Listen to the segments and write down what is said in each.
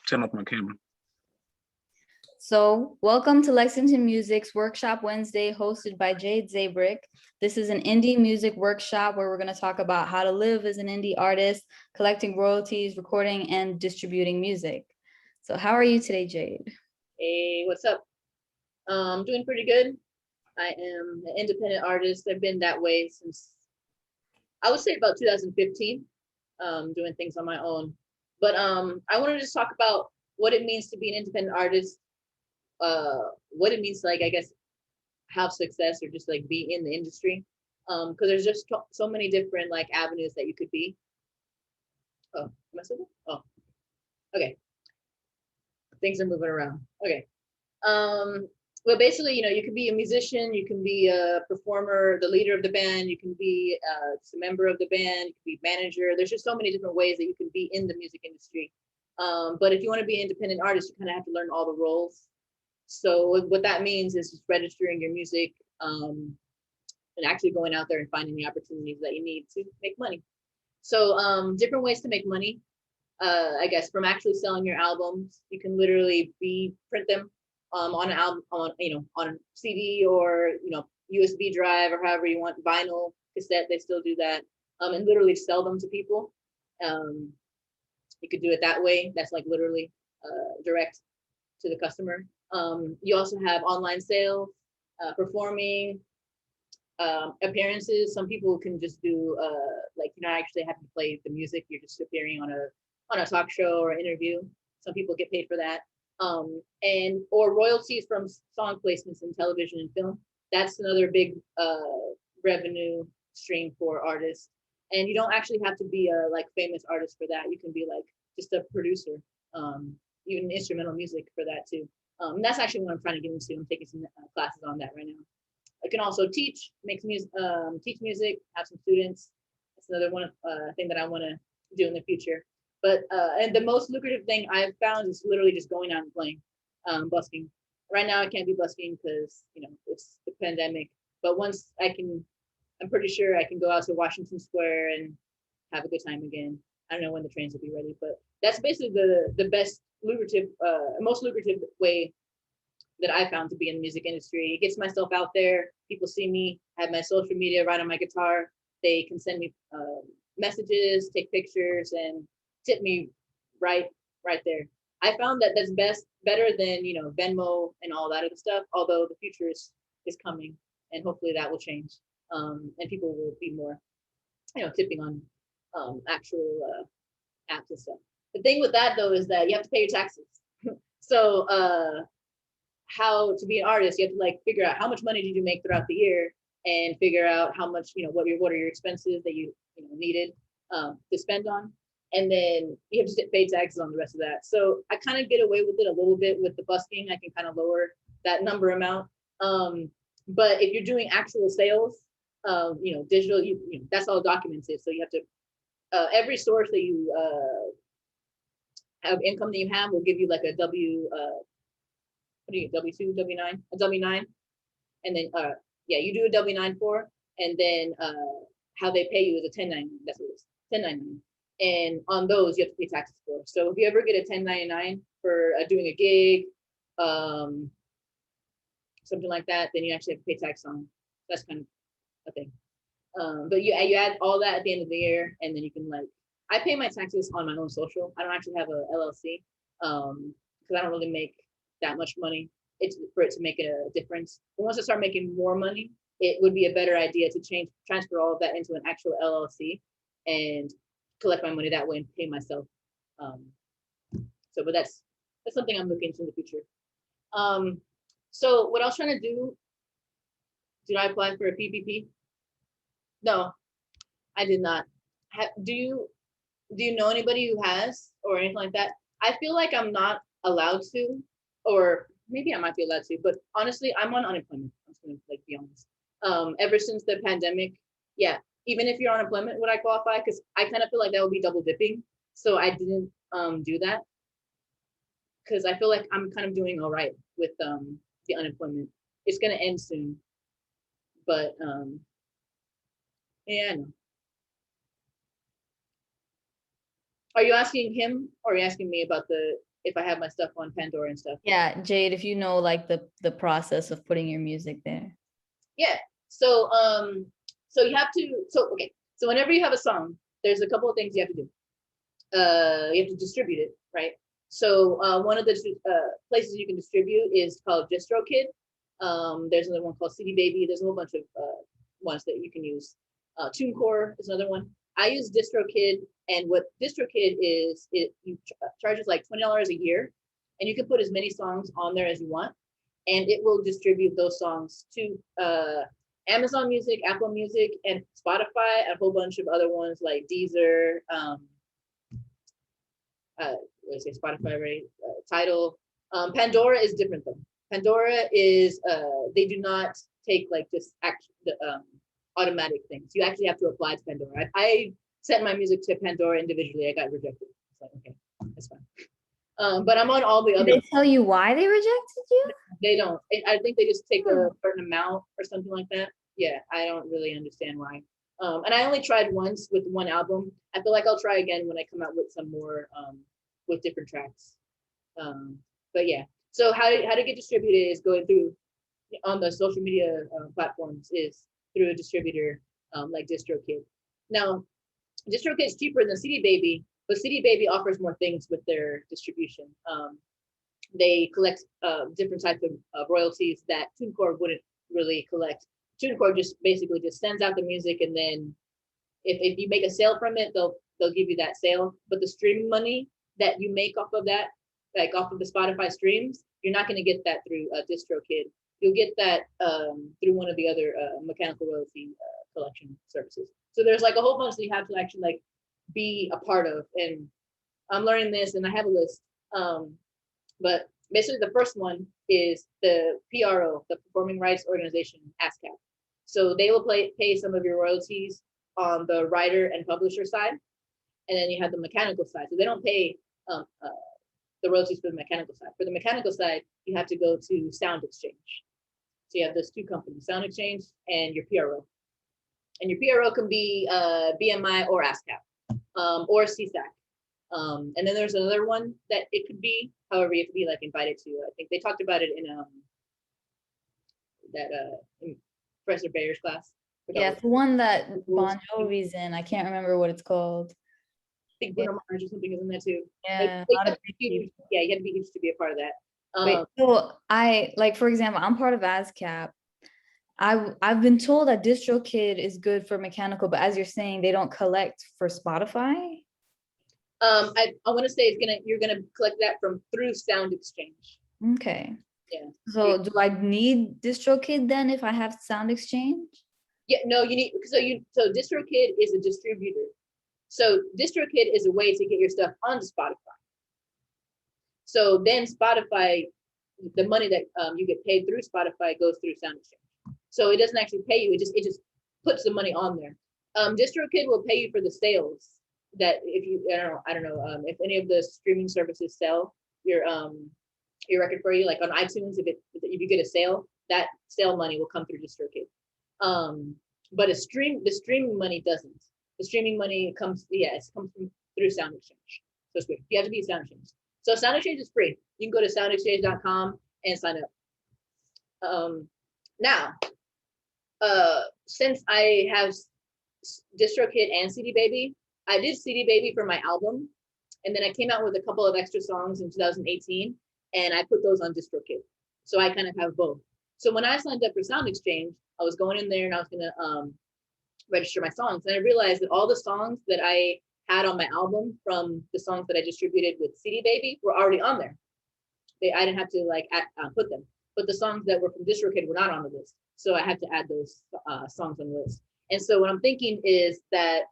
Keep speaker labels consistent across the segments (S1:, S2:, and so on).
S1: turn off my camera.
S2: So, welcome to Lexington Music's Workshop Wednesday, hosted by Jade, Zabric. This is an indie music workshop where we're going to talk about how to live as an indie artist, collecting royalties, recording, and distributing music. So, how are you today, Jade?
S3: Hey, what's up? I'm doing pretty good. I am an independent artist. I've been that way since, I would say, about 2015, doing things on my own. But I wanted to just talk about what it means to be an independent artist, what it means to, like, I guess, have success or just like be in the industry. Because there's just so many different like avenues that you could be. Oh, am I still there? Oh, okay. Things are moving around. Okay. But basically, you can be a musician, you can be a performer, the leader of the band, you can be just a member of the band, you can be manager. There's just so many different ways that you can be in the music industry. But if you want to be an independent artist, you kind of have to learn all the roles. So what that means is just registering your music, and actually going out there and finding the opportunities that you need to make money. So different ways to make money. I guess from actually selling your albums, you can literally print them on an album, on a CD or USB drive or however you want, vinyl, cassette. They still do that, and literally sell them to people. You could do it that way. That's like literally direct to the customer. You also have online sales, performing, appearances. Some people can just do like you're not actually having to play the music. You're just appearing on a talk show or interview. Some people get paid for that. Or royalties from song placements in television and film. That's another big revenue stream for artists. And you don't actually have to be a like famous artist for that. You can be like just a producer, even instrumental music for that too. And that's actually what I'm trying to get into. I'm taking some classes on that right now. I can also teach music, have some students. That's another one thing that I want to do in the future. But and the most lucrative thing I've found is literally just going out and playing, busking. Right now I can't be busking because it's the pandemic. But once I'm pretty sure I can go out to Washington Square and have a good time again. I don't know when the trains will be ready, but that's basically the best lucrative, most lucrative way that I found to be in the music industry. It gets myself out there. People see me, I have my social media right on my guitar. They can send me messages, take pictures, and tip me right there. I found that that's better than Venmo and all that other stuff. Although the future is coming, and hopefully that will change, and people will be more tipping on actual apps and stuff. The thing with that though is that you have to pay your taxes. So how to be an artist, you have to like figure out how much money did you make throughout the year, and figure out how much what are your expenses that you needed to spend on, and then you have to pay taxes on the rest of that. So I kind of get away with it a little bit with the busking. I can kind of lower that number amount. But if you're doing actual sales, digital, that's all documented. So you have to every source that you have income that you have will give you like a W2, W9, a W9, and then you do a W9 for, and then how they pay you is a 1099. That's what it is, 1099. And on those you have to pay taxes for. So if you ever get a 1099 for doing a gig, something like that, then you actually have to pay tax on. That's kind of a thing. But you add all that at the end of the year, and then you can I pay my taxes on my own social. I don't actually have a LLC because I don't really make that much money. It's for it to make a difference. But once I start making more money, it would be a better idea to transfer all of that into an actual LLC and collect my money that way and pay myself. But that's something I'm looking into in the future. So what I was trying to do, did I apply for a PPP? No, I did not. Do you know anybody who has or anything like that? I feel like I'm not allowed to, or maybe I might be allowed to, but honestly, I'm on unemployment. I'm just gonna be honest. Ever since the pandemic, yeah, even if you're on unemployment, would I qualify? Because I kind of feel like that would be double dipping. So I didn't do that because I feel like I'm kind of doing all right with the unemployment. It's gonna end soon, but yeah, I know. Are you asking him or are you asking me about the if I have my stuff on Pandora and stuff.
S2: Yeah, Jade, if you know like the process of putting your music there.
S3: Yeah. So so you have to, so okay. So whenever you have a song, there's a couple of things you have to do. You have to distribute it, right? So one of the places you can distribute is called DistroKid. There's another one called CD Baby. There's a whole bunch of ones that you can use. TuneCore is another one. I use DistroKid, and what DistroKid is, it charges like $20 a year, and you can put as many songs on there as you want, and it will distribute those songs to Amazon Music, Apple Music, and Spotify, and a whole bunch of other ones like Deezer, what is it, Spotify, right? Tidal. Pandora is different though. Pandora is they do not take like just automatic things. You actually have to apply to Pandora. I sent my music to Pandora individually. I got rejected. It's like, okay, that's fine. But I'm on all the other.
S2: Did they tell you why they rejected you?
S3: They don't. I think they just take a certain amount or something like that. Yeah, I don't really understand why. And I only tried once with one album. I feel like I'll try again when I come out with some more with different tracks. But yeah, so how to get distributed is going through on the social media platforms is through a distributor like DistroKid. Now, DistroKid is cheaper than CD Baby, but CD Baby offers more things with their distribution. They collect different types of royalties that TuneCore wouldn't really collect. TuneCore just basically just sends out the music, and then if you make a sale from it, they'll give you that sale. But the streaming money that you make off of that, like off of the Spotify streams, you're not going to get that through DistroKid. You'll get that through one of the other mechanical royalty collection services. So there's like a whole bunch that you have to actually like be a part of. And I'm learning this, and I have a list. But basically, the first one is the PRO, the Performing Rights Organization, ASCAP. So they will pay some of your royalties on the writer and publisher side, and then you have the mechanical side. So they don't pay the royalties for the mechanical side. For the mechanical side, you have to go to Sound Exchange. So you have those two companies, Sound Exchange and your PRO. And your PRO can be BMI or ASCAP or CSAC. And then there's another one that it could be, however, you have to be like invited to. I think they talked about it in in Professor Bayer's class.
S2: Yeah, it's the one that Bon Jovi's in. I can't remember what it's called.
S3: I think Bruno Mars or something is in that too.
S2: Yeah,
S3: you have to be huge to be a part of that.
S2: Wait, so I like, for example, I'm part of ASCAP. I've been told that DistroKid is good for mechanical, but as you're saying, they don't collect for Spotify.
S3: I want to say you're gonna collect that through Sound Exchange.
S2: Okay.
S3: Yeah.
S2: So do I need DistroKid then if I have Sound Exchange?
S3: Yeah, no, you need so DistroKid is a distributor. So DistroKid is a way to get your stuff onto Spotify. So then Spotify, the money that you get paid through Spotify goes through Sound Exchange. So it doesn't actually pay you. It just puts the money on there. DistroKid will pay you for the sales. That if you I don't know if any of the streaming services sell your record for you, like on iTunes, if you get a sale, that sale money will come through DistroKid. But the streaming money doesn't. The streaming money comes through Sound Exchange. So it's weird. You have to be Sound Exchange. So Sound Exchange is free. You can go to soundexchange.com and sign up. Now, since I have DistroKid and CD Baby, I did CD Baby for my album, and then I came out with a couple of extra songs in 2018, and I put those on DistroKid. So I kind of have both. So when I signed up for Sound Exchange, I was going in there and I was gonna register my songs, and I realized that all the songs that I had on my album from the songs that I distributed with CD Baby were already on there. I didn't have to like put them, but the songs that were from DistroKid were not on the list. So I had to add those songs on the list. And so what I'm thinking is that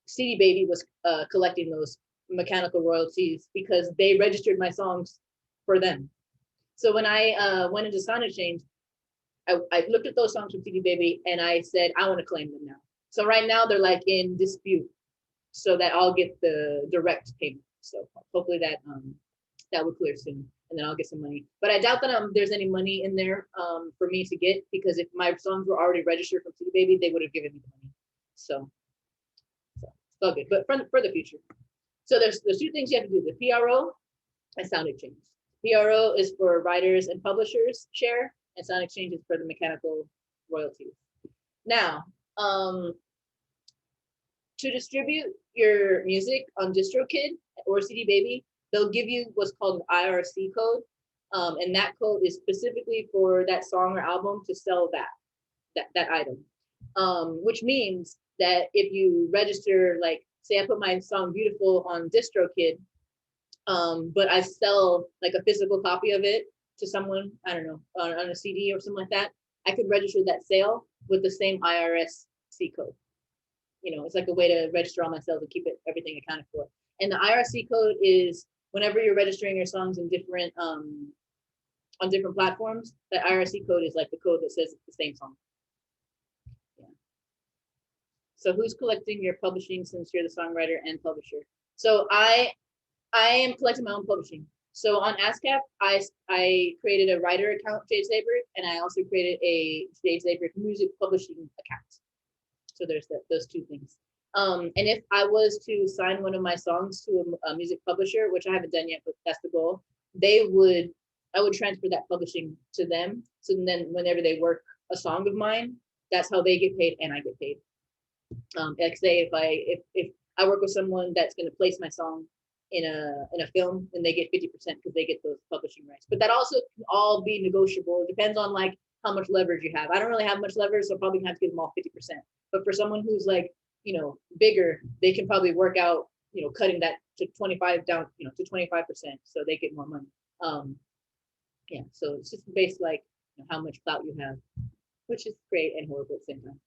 S3: CD Baby was collecting those mechanical royalties because they registered my songs for them. So when I went into Sound Exchange, I looked at those songs from CD Baby and I said, I want to claim them now. So right now they're like in dispute, so that I'll get the direct payment. So hopefully that will clear soon, and then I'll get some money. But I doubt that there's any money in there for me to get, because if my songs were already registered from CD Baby, they would have given me the money. So it's all good. But for the future. So there's two things you have to do: the PRO and Sound Exchange. PRO is for writers and publishers share, and Sound Exchange is for the mechanical royalties. Now, to distribute your music on DistroKid or CD Baby, they'll give you what's called an IRC code, and that code is specifically for that song or album to sell that item. Which means that if you register, like, say I put my song Beautiful on DistroKid, but I sell like a physical copy of it to someone, I don't know, on a CD or something like that, I could register that sale with the same IRC code. You know, it's like a way to register all my sales and keep everything accounted for. And the IRC code is whenever you're registering your songs in different on different platforms, the IRC code is like the code that says it's the same song. Yeah. So who's collecting your publishing since you're the songwriter and publisher? So I am collecting my own publishing. So on ASCAP, I created a writer account, Jade Zabric, and I also created a Jade Zabric music publishing account. So there's those two things. And if I was to sign one of my songs to a music publisher, which I haven't done yet, but that's the goal, I would transfer that publishing to them. So then whenever they work a song of mine, that's how they get paid and I get paid. Like say if I work with someone that's going to place my song in a film, then they get 50% because they get those publishing rights. But that also can all be negotiable. It depends on like how much leverage you have. I don't really have much leverage, so probably have to give them all 50%. But for someone who's like, you know, bigger, they can probably work out, you know, cutting that to 25 down, you know, to 25%, so they get more money. Yeah, so it's just based like, you know, how much clout you have, which is great and horrible at the same time.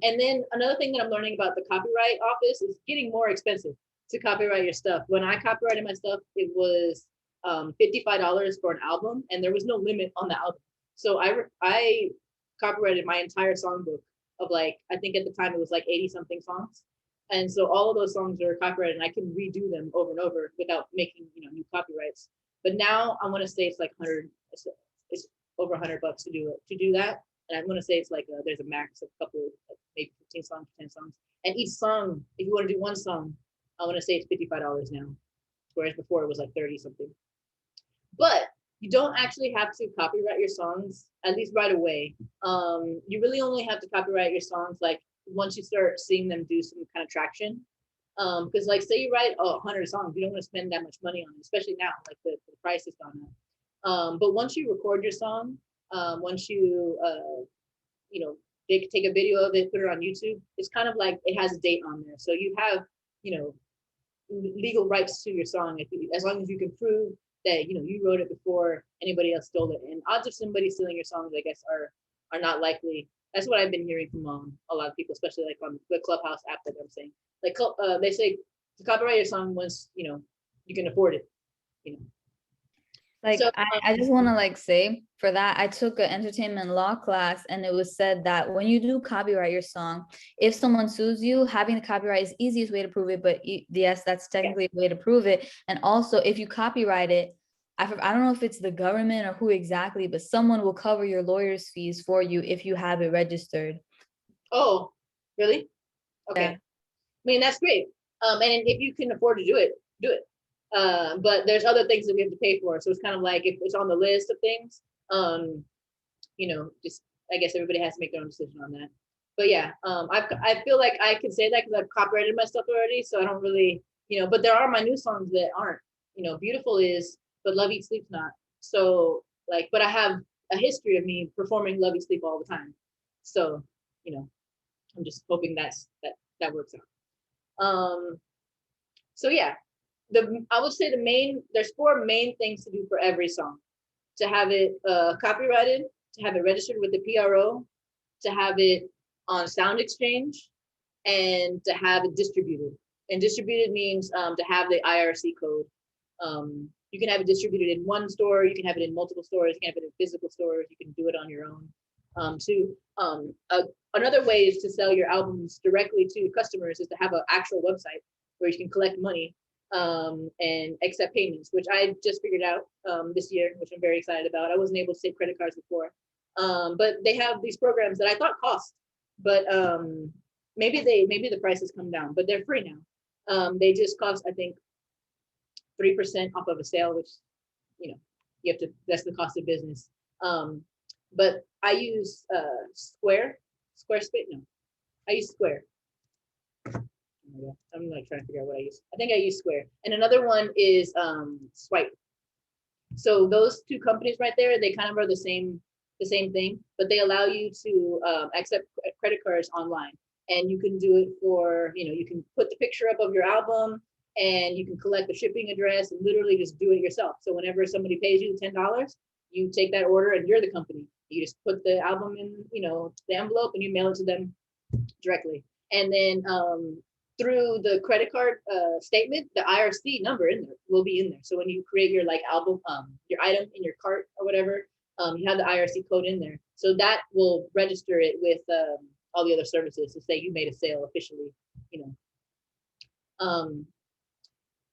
S3: And then another thing that I'm learning about the copyright office is getting more expensive to copyright your stuff. When I copyrighted my stuff, it was $55 for an album, and there was no limit on the album. So I copyrighted my entire songbook of like, I think at the time it was like 80 something songs. And so all of those songs are copyrighted and I can redo them over and over without making, you know, new copyrights. But now I want to say it's like 100, it's over $100 to do that. And I'm going to say it's like there's a max of a couple, like maybe 15 songs, 10 songs. And each song, if you want to do one song, I want to say it's $55 now. Whereas before it was like 30 something. But you don't actually have to copyright your songs, at least right away. You really only have to copyright your songs like once you start seeing them do some kind of traction. Because like say you write 100 songs, you don't want to spend that much money on it, especially now, like the price has gone up. But once you record your song, once you you know, take a video of it, put it on YouTube, it's kind of like it has a date on there. So you have, you know, legal rights to your song as long as you can prove that, you know, you wrote it before anybody else stole it. And odds of somebody stealing your songs, I guess, are not likely. That's what I've been hearing from a lot of people, especially like on the Clubhouse app that I'm saying. Like they say to copyright your song once, you know, you can afford it, you know.
S2: Like, so, I just want to like say for that, I took an entertainment law class and it was said that when you do copyright your song, if someone sues you, having the copyright is the easiest way to prove it. But yes, that's technically a way to prove it. And also if you copyright it, I don't know if it's the government or who exactly, but someone will cover your lawyer's fees for you if you have it registered.
S3: Oh, really? Okay. Yeah. I mean, that's great. And if you can afford to do it, do it. But there's other things that we have to pay for. So it's kind of like if it's on the list of things, you know, just I guess everybody has to make their own decision on that. But yeah, I feel like I can say that because I've copyrighted my stuff already. So I don't really, you know, but there are my new songs that aren't, you know, Beautiful is, but Love Eat Sleep's not. So like, but I have a history of me performing Love Eat Sleep all the time. So, you know, I'm just hoping that works out. So yeah. I would say there's 4 main things to do for every song: to have it copyrighted, to have it registered with the PRO, to have it on Sound Exchange, and to have it distributed. And distributed means to have the IRC code. You can have it distributed in one store, you can have it in multiple stores, you can have it in physical stores, you can do it on your own. Another way is to sell your albums directly to customers is to have an actual website where you can collect money and accept payments, which I just figured out this year, which I'm very excited about. I wasn't able to take credit cards before, but they have these programs that I thought cost, but maybe the prices come down, but they're free now. They just cost, I think, 3% off of a sale, which, you know, you have to, that's the cost of business. But I use Squarespace. No, I use Square. I'm like trying to figure out what I use. I think I use Square. And another one is Swipe. So those two companies right there, they kind of are the same thing, but they allow you to accept credit cards online. And you can do it for, you know, you can put the picture up of your album and you can collect the shipping address and literally just do it yourself. So whenever somebody pays you $10, you take that order and you're the company. You just put the album in, you know, the envelope and you mail it to them directly. And then through the credit card statement, the IRC number in there will be in there. So when you create your like album, your item in your cart or whatever, you have the IRC code in there. So that will register it with all the other services to say you made a sale officially, you know.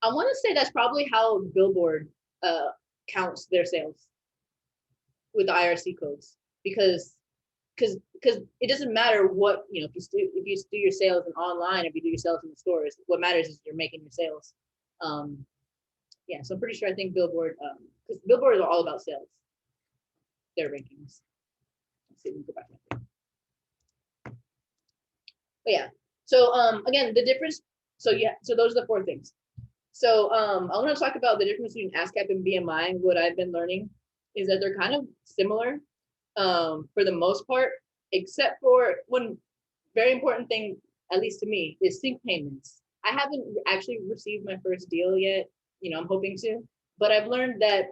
S3: I want to say that's probably how Billboard counts their sales with the IRC codes, because it doesn't matter what, you know, if you do your sales in online, if you do your sales in the stores, what matters is you're making your sales. Yeah, so I'm pretty sure, I think Billboard, because Billboard is all about sales, their rankings. Let's see, let me go back. But yeah, so again, the difference, so yeah, so those are the 4 things. So I want to talk about the difference between ASCAP and BMI. What I've been learning is that they're kind of similar for the most part, except for one very important thing, at least to me, is sync payments. I haven't actually received my first deal yet. You know, I'm hoping to, but I've learned that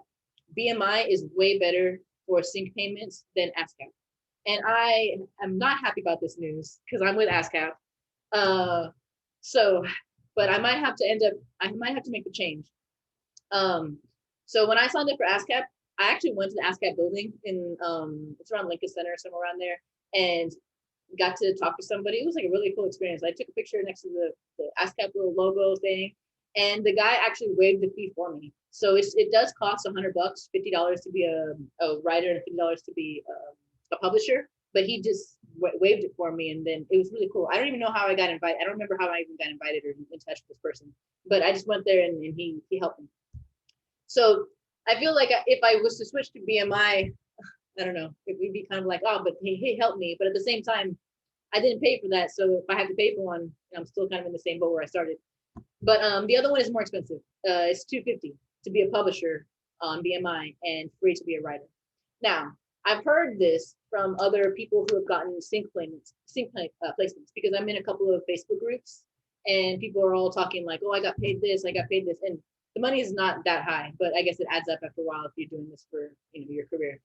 S3: BMI is way better for sync payments than ASCAP. And I am not happy about this news because I'm with ASCAP. But I might have to make the change. So when I signed up for ASCAP, I actually went to the ASCAP building in, it's around Lincoln Center, somewhere around there, and got to talk to somebody. It was like a really cool experience. I took a picture next to the ASCAP little logo thing, and the guy actually waived the fee for me. So it does cost $100, $50 to be a writer and $50 to be a publisher, but he just waived it for me, and then it was really cool. I don't even know how I got invited. I don't remember how I even got invited or in touch with this person, but I just went there and he helped me. So I feel like if I was to switch to BMI, I don't know, it would be kind of like, oh, but he helped me. But at the same time, I didn't pay for that. So if I have to pay for one, I'm still kind of in the same boat where I started. But the other one is more expensive. It's $250 to be a publisher on BMI and free to be a writer. Now, I've heard this from other people who have gotten sync placements, because I'm in a couple of Facebook groups and people are all talking like, oh, I got paid this, and the money is not that high, but I guess it adds up after a while if you're doing this for, you know, your career.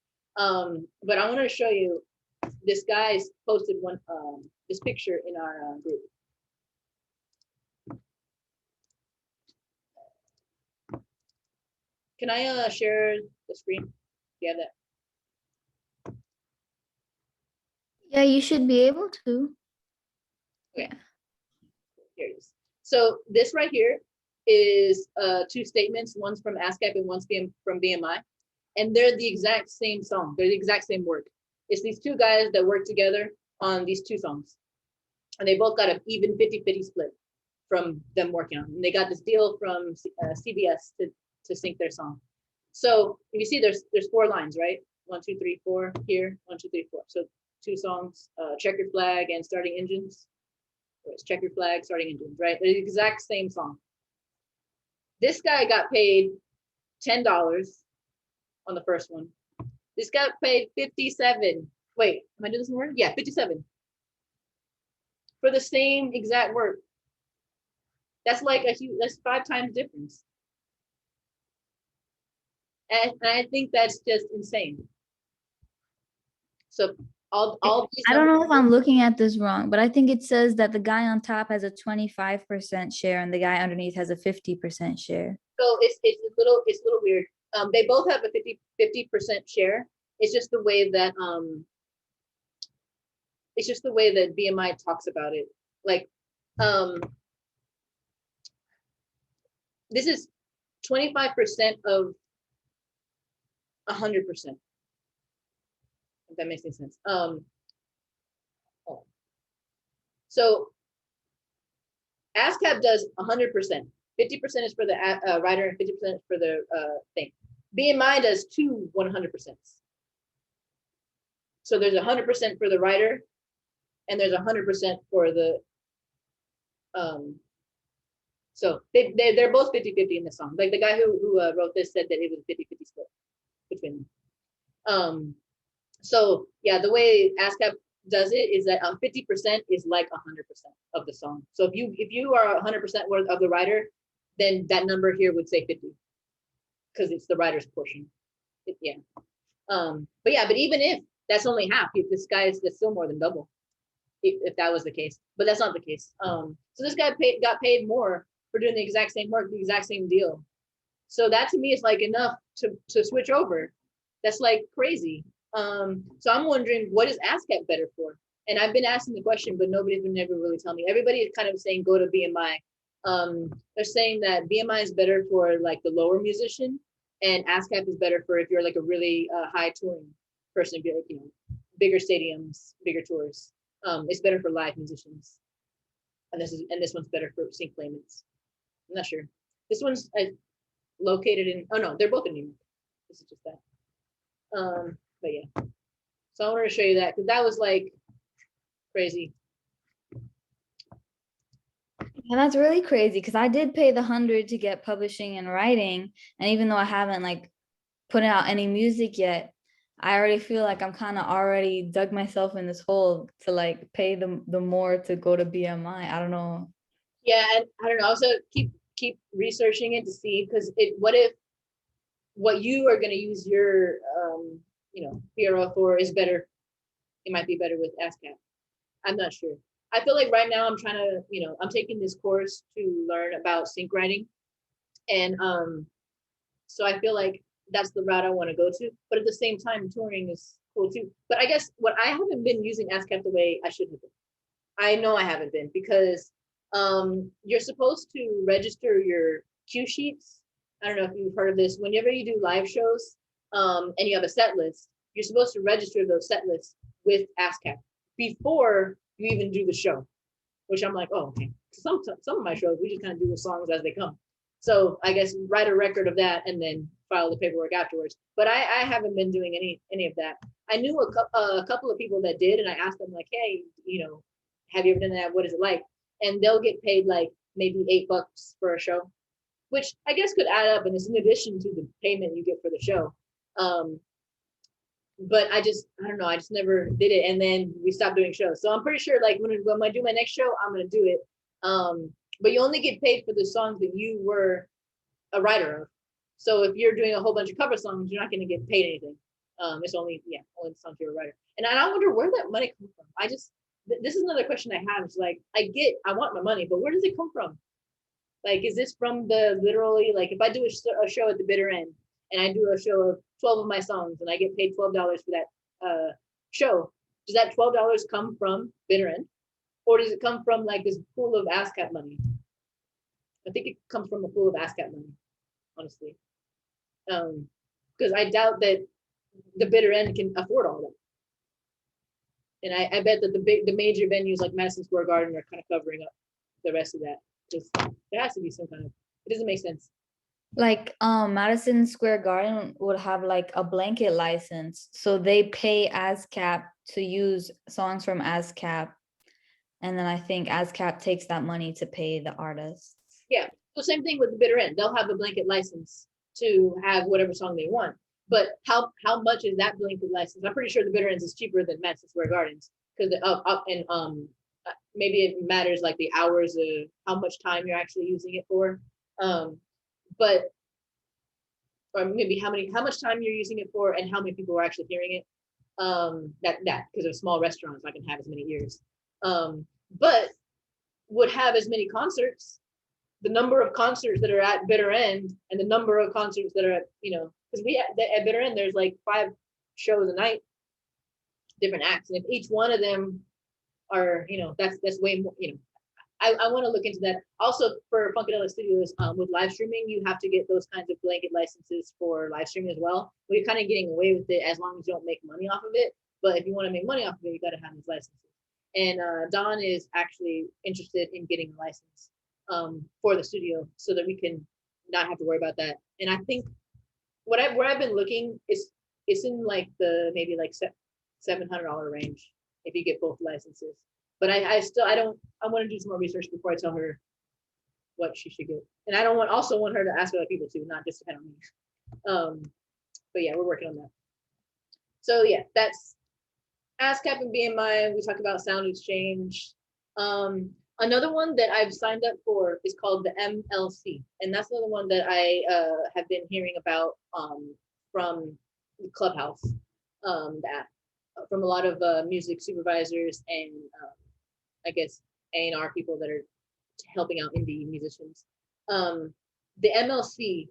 S3: But I want to show you, this guy's posted this picture in our group. Can I share the screen? Do you have that?
S2: Yeah, you should be able to.
S3: Okay. Here it is. So this right here is 2 statements. One's from ASCAP and one's from BMI. And they're the exact same song. They're the exact same work. It's these 2 guys that work together on these 2 songs. And they both got an even 50-50 split from them working on it. And they got this deal from CBS to sync their song. So if you see, there's 4 lines, right? 1, 2, 3, 4 here, 1, 2, 3, 4. So 2 songs, Checkered Flag and Starting Engines. It's Checkered Flag, Starting Engines, right? They're the exact same song. This guy got paid $10 on the first one. This got paid 57. Wait, am I doing this in order? Yeah, 57 for the same exact work. That's like that's 5 times difference. And I think that's just insane. So all these
S2: I don't know if I'm looking at this wrong, but I think it says that the guy on top has a 25% share and the guy underneath has a 50% share.
S3: So it's a little weird. They both have a 50% share. It's just the way that BMI talks about it. Like this is 25% of 100%. If that makes any sense. So ASCAP does 100%. 50% is for the writer and 50% for the thing. BMI does two 100%. So there's 100% for the writer, and there's 100% for the so they're both 50-50 in the song. Like the guy who wrote this said that it was 50-50 split between them. So yeah, the way ASCAP does it is that 50% is like 100% of the song. So if you are 100% worth of the writer, then that number here would say 50 because it's the writer's portion. Yeah. But even if that's only half, if this guy is still more than double, if that was the case, but that's not the case. So this guy got paid more for doing the exact same work, the exact same deal. So that to me is like enough to switch over. That's like crazy. So I'm wondering, what is ASCAP better for? And I've been asking the question, but nobody's been never really tell me. Everybody is kind of saying go to BMI. They're saying that BMI is better for like the lower musician, and ASCAP is better for if you're like a really high touring person, like, you know, bigger stadiums, bigger tours. It's better for live musicians, and this one's better for sync claimants. I'm not sure. This one's located in. Oh no, they're both in New York. This is just that. But yeah. So I wanted to show you that because that was like crazy.
S2: And that's really crazy because I did pay the 100 to get publishing and writing, and even though I haven't like put out any music yet, I already feel like I'm kind of already dug myself in this hole to like pay the more to go to BMI. I don't know.
S3: Yeah, and I don't know. Also, keep researching it to see because what if what you are going to use your PRO for is better? It might be better with ASCAP. I'm not sure. I feel like right now I'm trying to, I'm taking this course to learn about sync writing, and so I feel like that's the route I want to go to. But at the same time, touring is cool too. But I guess what I haven't been using ASCAP the way I should have been. I know I haven't been because you're supposed to register your cue sheets. I don't know if you've heard of this. Whenever you do live shows and you have a set list, you're supposed to register those set lists with ASCAP before you even do the show, which I'm like, oh, okay. Some of my shows, we just kind of do the songs as they come. So I guess write a record of that and then file the paperwork afterwards. But I haven't been doing any of that. I knew a couple of people that did, and I asked them like, hey, have you ever done that? What is it like? And they'll get paid like maybe $8 for a show, which I guess could add up, and it's in addition to the payment you get for the show. But I don't know, I just never did it, and then we stopped doing shows. So I'm pretty sure like when I do my next show, I'm gonna do it. But you only get paid for the songs that you were a writer of. So if you're doing a whole bunch of cover songs, you're not gonna get paid anything. It's only the songs you're a writer. And I wonder where that money comes from. This is another question I have. It's like I want my money, but where does it come from? Like, is this from the literally, like if I do a show at the bitter end and I do a show of 12 of my songs and I get paid $12 for that show, does that $12 come from bitter end? Or does it come from like this pool of ASCAP money? I think it comes from a pool of ASCAP money, honestly. Because I doubt that the bitter end can afford all of it. And I bet that the major venues like Madison Square Garden are kind of covering up the rest of that. Just there has to be some kind of, it doesn't make sense.
S2: Like Madison Square Garden would have like a blanket license, so they pay ASCAP to use songs from ASCAP, and then I think ASCAP takes that money to pay the artists.
S3: Yeah, so same thing with the bitter end. They'll have a blanket license to have whatever song they want. But how much is that blanket license? I'm pretty sure the bitter ends is cheaper than Madison Square Gardens because maybe it matters like the hours of how much time you're actually using it for. But or maybe how much time you're using it for and how many people are actually hearing it. That because they're small restaurants, I can have as many ears. But would have as many concerts. The number of concerts that are at bitter end and the number of concerts that are at, because at bitter end there's like 5 shows a night, different acts, and if each one of them are, that's way more. I want to look into that. Also for Funkadelic Studios, with live streaming, you have to get those kinds of blanket licenses for live streaming as well. We're kind of getting away with it as long as you don't make money off of it. But if you want to make money off of it, you got to have these licenses. And Don is actually interested in getting a license. for the studio so that we can not have to worry about that. And I think where I've been looking is it's in like the maybe like $700 range if you get both licenses. But I want to do some more research before I tell her what she should get. And I don't also want her to ask other people too, not just depend on me. But yeah, we're working on that. So yeah, that's ASCAP and BMI. We talk about sound exchange. Another one that I've signed up for is called the MLC, and that's another one that I have been hearing about from Clubhouse, that from a lot of music supervisors and I guess A&R people that are helping out indie musicians. The MLC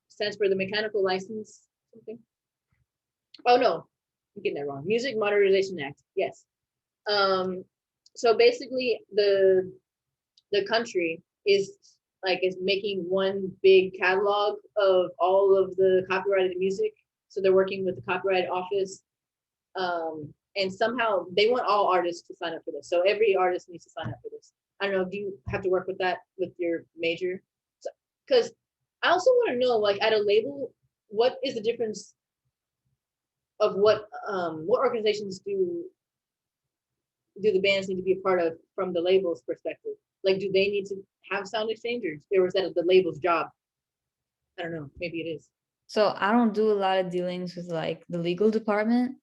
S3: stands for the Mechanical License something. Oh no, I'm getting that wrong. Music Modernization Act. Yes. So basically, the country is making one big catalog of all of the copyrighted music. So they're working with the Copyright Office, and somehow they want all artists to sign up for this. So every artist needs to sign up for this. I don't know. Do you have to work with that with your major? Because I also want to know, like, at a label, what is the difference of what organizations do the bands need to be a part of from the label's perspective? Like, do they need to have sound exchangers, or is that the label's job? I don't know. Maybe it is.
S2: So I don't do a lot of dealings with like the legal department,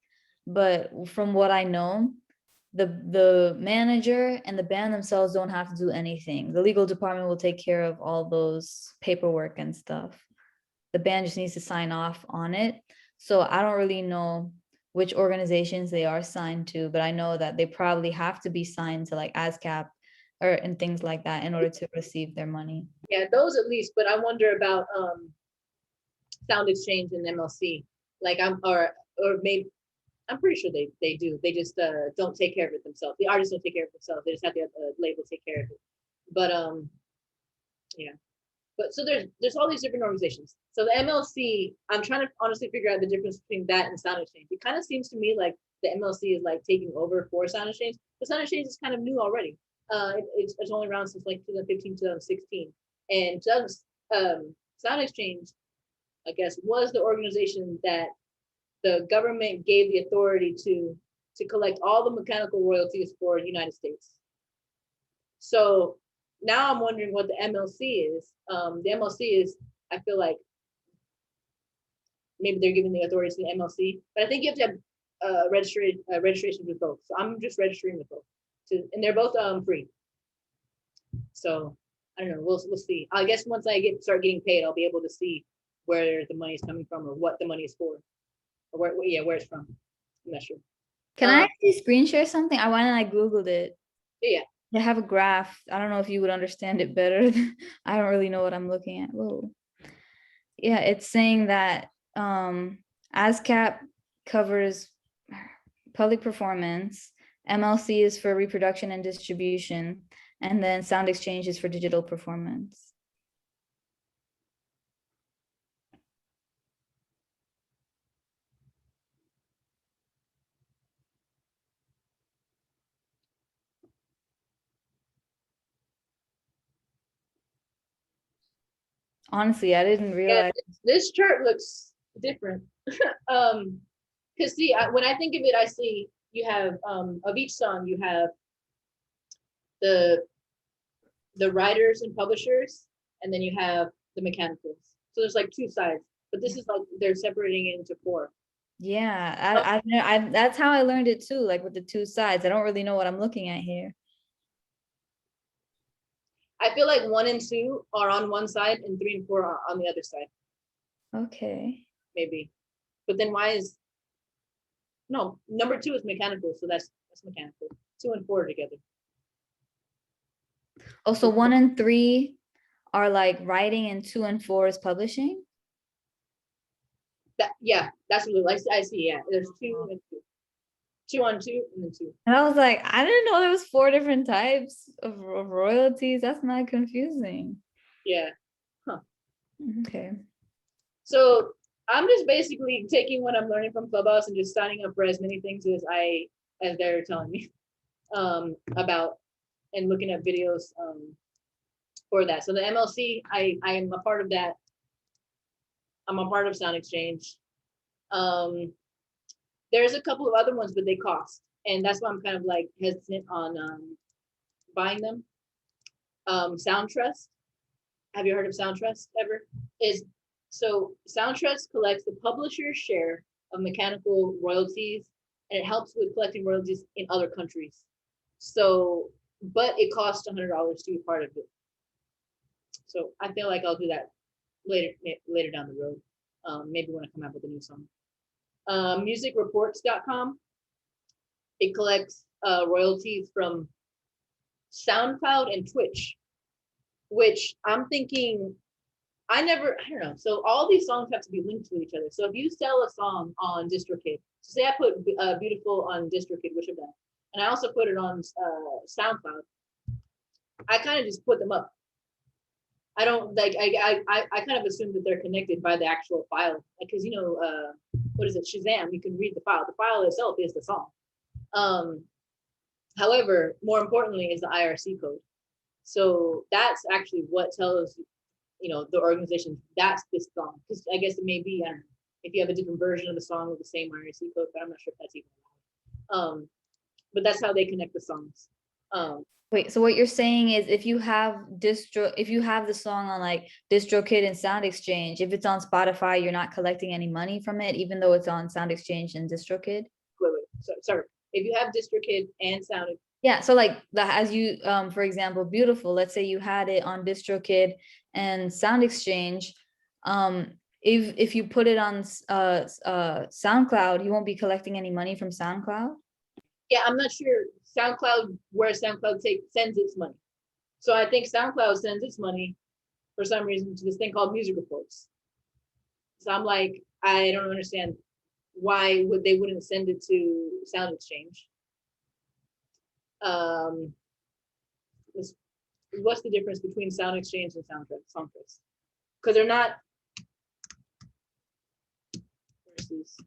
S2: but from what I know, the manager and the band themselves don't have to do anything. The legal department will take care of all those paperwork and stuff. The band just needs to sign off on it. So I don't really know which organizations they are signed to, but I know that they probably have to be signed to like ASCAP or and things like that in order to receive their money.
S3: Yeah, those at least. But I wonder about Sound Exchange and MLC. Like or maybe I'm pretty sure they do. They just don't take care of it themselves. The artists don't take care of it themselves. They just have the label take care of it. But yeah. But so there's all these different organizations. So the MLC, I'm trying to honestly figure out the difference between that and Sound Exchange. It kind of seems to me like the MLC is like taking over for Sound Exchange. But Sound Exchange is kind of new already. It's only around since like 2015, 2016. And Sound Exchange, I guess, was the organization that the government gave the authority to collect all the mechanical royalties for the United States. So now I'm wondering what the MLC is. The MLC is, I feel like maybe they're giving the authority to the MLC, but I think you have to have registration with both. So I'm just registering with both, and they're both free. So I don't know. We'll see. I guess once I start getting paid, I'll be able to see where the money is coming from or what the money is for, or where it's from. I'm not sure.
S2: Can I actually screen share something? I went and I Googled it.
S3: Yeah.
S2: They have a graph. I don't know if you would understand it better. I don't really know what I'm looking at. Whoa. Yeah, it's saying that ASCAP covers public performance, MLC is for reproduction and distribution, and then Sound Exchange is for digital performance. Honestly, I didn't realize.
S3: Yeah, this chart looks different. Because see, when I think of it, I see you have of each song, you have the writers and publishers, and then you have the mechanicals. So there's like two sides, but this is like they're separating it into four.
S2: Yeah, I that's how I learned it too, like with the two sides. I don't really know what I'm looking at here.
S3: I feel like 1 and 2 are on one side and 3 and 4 are on the other side.
S2: Okay.
S3: Maybe. But then why is no, number 2 is mechanical, so that's mechanical. 2 and 4 are together.
S2: Oh, so 1 and 3 are like writing and 2 and 4 is publishing?
S3: Yeah, that's what I see. Yeah, there's 2 and 2. 2 on 2 and then 2.
S2: And I was like, I didn't know there was 4 different types of royalties. That's not confusing.
S3: Yeah. Huh.
S2: Okay.
S3: So I'm just basically taking what I'm learning from Clubhouse and just signing up for as many things as they're telling me about, and looking at videos for that. So the MLC, I am a part of that. I'm a part of Sound Exchange. There's a couple of other ones, but they cost, and that's why I'm kind of like hesitant on buying them. Sound Trust. Have you heard of Sound Trust ever? Is so Sound Trust collects the publisher's share of mechanical royalties, and it helps with collecting royalties in other countries. So, but it costs $100 to be part of it. So I feel like I'll do that later down the road. Maybe when I come out with a new song. Musicreports.com. It collects royalties from SoundCloud and Twitch, which I'm thinking I don't know. So all these songs have to be linked to each other. So if you sell a song on DistroKid, so say I put Beautiful on DistroKid, which of that, and I also put it on SoundCloud, I kind of just put them up. I don't like, I kind of assume that they're connected by the actual file, because you know, what is it, Shazam, you can read the file. The file itself is the song. However, more importantly is the IRC code. So that's actually what tells, you know, the organization that's this song. Because I guess it may be, I don't know, if you have a different version of the song with the same IRC code, but I'm not sure if that's even allowed. But that's how they connect the songs.
S2: Wait, so what you're saying is if you have the song on like DistroKid and Sound Exchange, if it's on Spotify, you're not collecting any money from it, even though it's on Sound Exchange and DistroKid?
S3: Wait, sorry. If you have DistroKid and Sound,
S2: yeah, so like as you for example, Beautiful, let's say you had it on DistroKid and Sound Exchange, if you put it on SoundCloud, you won't be collecting any money from SoundCloud?
S3: Yeah, I'm not sure SoundCloud, where SoundCloud sends its money. So I think SoundCloud sends its money for some reason to this thing called Music Reports. So I'm like, I don't understand why they wouldn't send it to Sound Exchange. What's the difference between Sound Exchange and Songtrust? Because they're not. Versus.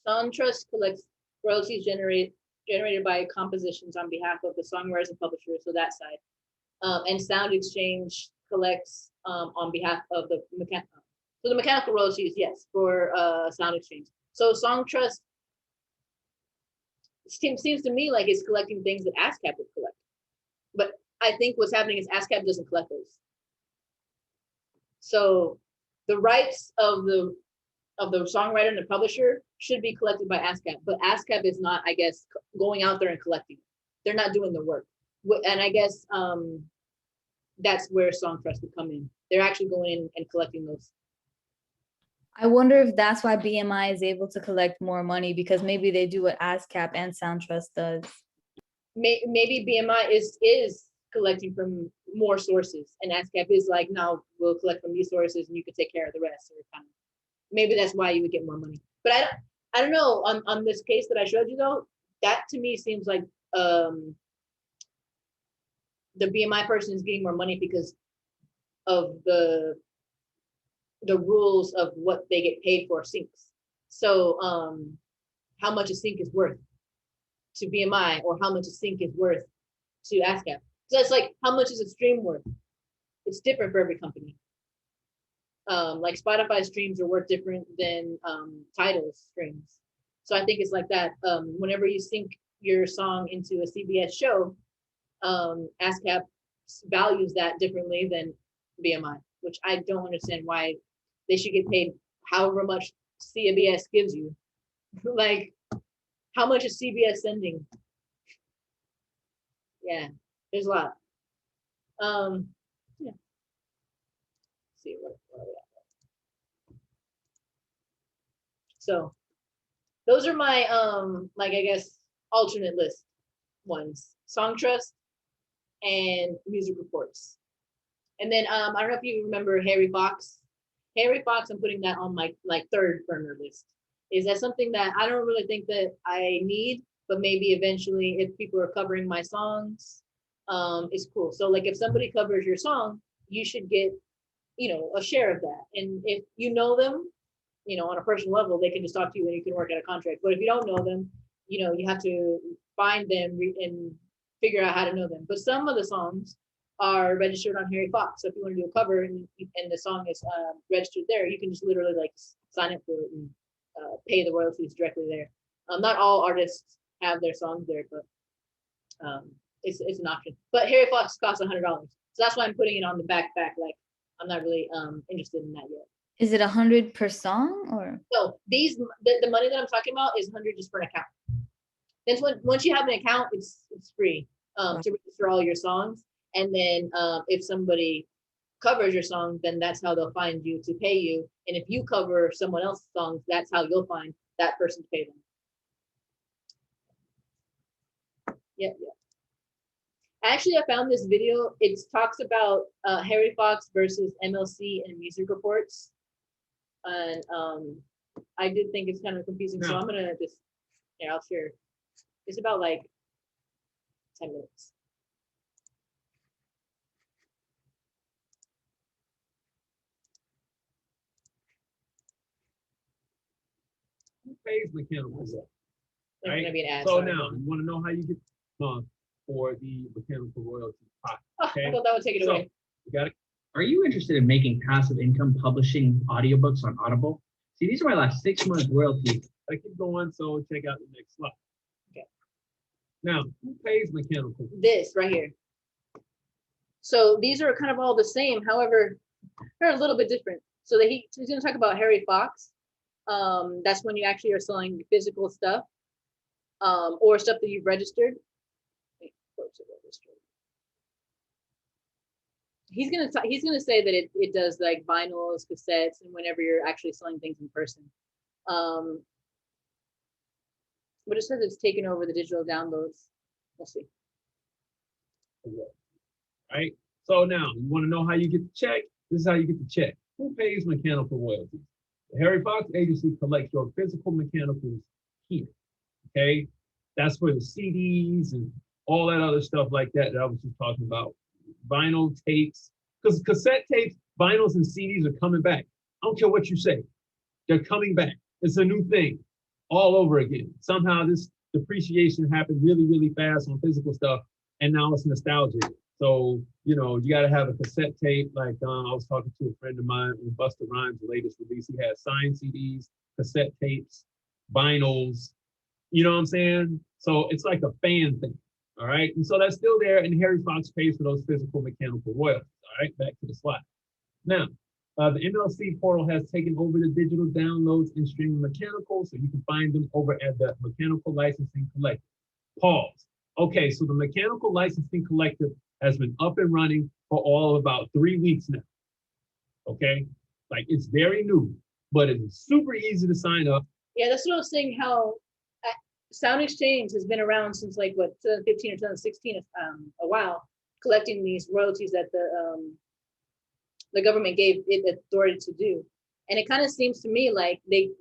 S3: Songtrust collects royalties generated by compositions on behalf of the songwriters and publishers, so that side. And Sound Exchange collects on behalf of the mechanical. So the mechanical royalties, yes, for Sound Exchange. So Songtrust seems to me like it's collecting things that ASCAP would collect. But I think what's happening is ASCAP doesn't collect those. So the rights of the songwriter and the publisher should be collected by ASCAP, but ASCAP is not, I guess, going out there and collecting. They're not doing the work. And I guess that's where Songtrust would come in. They're actually going in and collecting those.
S2: I wonder if that's why BMI is able to collect more money, because maybe they do what ASCAP and Soundtrust does.
S3: Maybe BMI is collecting from more sources, and ASCAP is like, no, we'll collect from these sources and you can take care of the rest. Or kind of, maybe that's why you would get more money. But I don't know, on this case that I showed you though, that to me seems like the BMI person is getting more money because of the rules of what they get paid for syncs. So how much a sync is worth to BMI, or how much a sync is worth to ASCAP. So it's like, how much is a stream worth? It's different for every company. Like Spotify streams are worth different than Tidal's streams. So I think it's like that. Whenever you sync your song into a CBS show, ASCAP values that differently than BMI, which I don't understand why they should get paid however much CBS gives you. Like, how much is CBS sending? Yeah, there's a lot. Yeah. Let's see where are we at? So those are my like, I guess, alternate list ones: Songtrust and Music Reports. And then I don't know if you remember Harry Fox. Harry Fox, I'm putting that on my third burner list. Is that something that I don't really think that I need, but maybe eventually if people are covering my songs, it's cool. So like if somebody covers your song, you should get, you know, a share of that. And if you know them, you know, on a personal level, they can just talk to you and you can work out a contract. But if you don't know them, you have to find them and figure out how to know them. But some of the songs are registered on Harry Fox. So if you want to do a cover and the song is registered there, you can just literally like sign up for it and pay the royalties directly there. Not all artists have their songs there, but it's an option. But Harry Fox costs $100, so that's why I'm putting it on the back. Like I'm not really interested in that yet.
S2: Is it 100 per song or?
S3: No, the money that I'm talking about is 100 just for an account. Then once you have an account, it's free to register all your songs. And then if somebody covers your song, then that's how they'll find you to pay you. And if you cover someone else's songs, that's how you'll find that person to pay them. Yeah. Actually, I found this video. It talks about Harry Fox versus MLC and music reports. And I did think it's kind of confusing. So I'm gonna just, I'll share. It's about like 10 minutes.
S1: Who pays mechanicals?
S3: There's
S1: Right?
S3: gonna be an ad.
S1: So
S3: sorry.
S1: now you want to know how you get for the mechanical royalty pot. Okay.
S3: I thought that would take it away.
S1: You got it.
S4: Are you interested in making passive income publishing audiobooks on Audible? See, these are my last 6 months royalties.
S1: I keep going, so check out the next slide.
S3: Okay.
S1: Now, who pays mechanical?
S3: This right here. So these are kind of all the same. However, they're a little bit different. So he's going to talk about Harry Fox. That's when you actually are selling physical stuff, or stuff that you've registered. He's gonna say that it does like vinyls, cassettes, and whenever you're actually selling things in person. But it says it's taken over the digital downloads. We'll see.
S1: Right. So now you want to know how you get the check. This is how you get the check. Who pays mechanical royalties? The Harry Fox agency collects your physical mechanicals here. Okay, that's for the CDs and all that other stuff like that I was just talking about. Vinyl tapes, because cassette tapes, vinyls, and CDs are coming back. I don't care what you say, they're coming back. It's a new thing all over again. Somehow this depreciation happened really, really fast on physical stuff, and now it's nostalgic. So, you got to have a cassette tape. Like I was talking to a friend of mine on Busta Rhymes' latest release. He had signed CDs, cassette tapes, vinyls. You know what I'm saying? So it's like a fan thing. All right. And so that's still there. And Harry Fox pays for those physical mechanical royalties. All right. Back to the slide. Now, the MLC portal has taken over the digital downloads and streaming mechanical. So you can find them over at the Mechanical Licensing Collective. Pause. Okay. So the Mechanical Licensing Collective has been up and running for all of about 3 weeks now. Okay. Like it's very new, but it's super easy to sign up.
S3: Yeah, that's what I was saying. How Sound Exchange has been around since like 2015 or 2016, a while, collecting these royalties that the government gave it authority to do. And it kind of seems to me like they've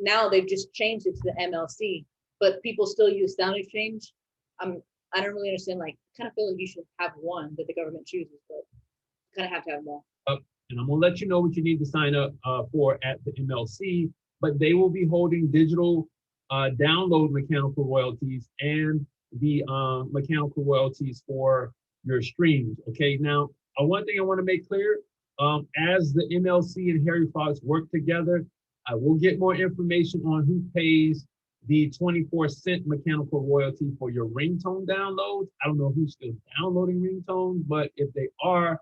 S3: just changed it to the MLC, but people still use Sound Exchange. I don't really understand. Like, kind of feel like you should have one that the government chooses, but you kind of have to have more.
S1: And I'm gonna let you know what you need to sign up for at the MLC, but they will be holding digital download mechanical royalties and the mechanical royalties for your streams. Okay, now one thing I want to make clear, as the MLC and Harry Fox work together, I will get more information on who pays the 24-cent mechanical royalty for your ringtone downloads. I don't know who's still downloading ringtones, but if they are,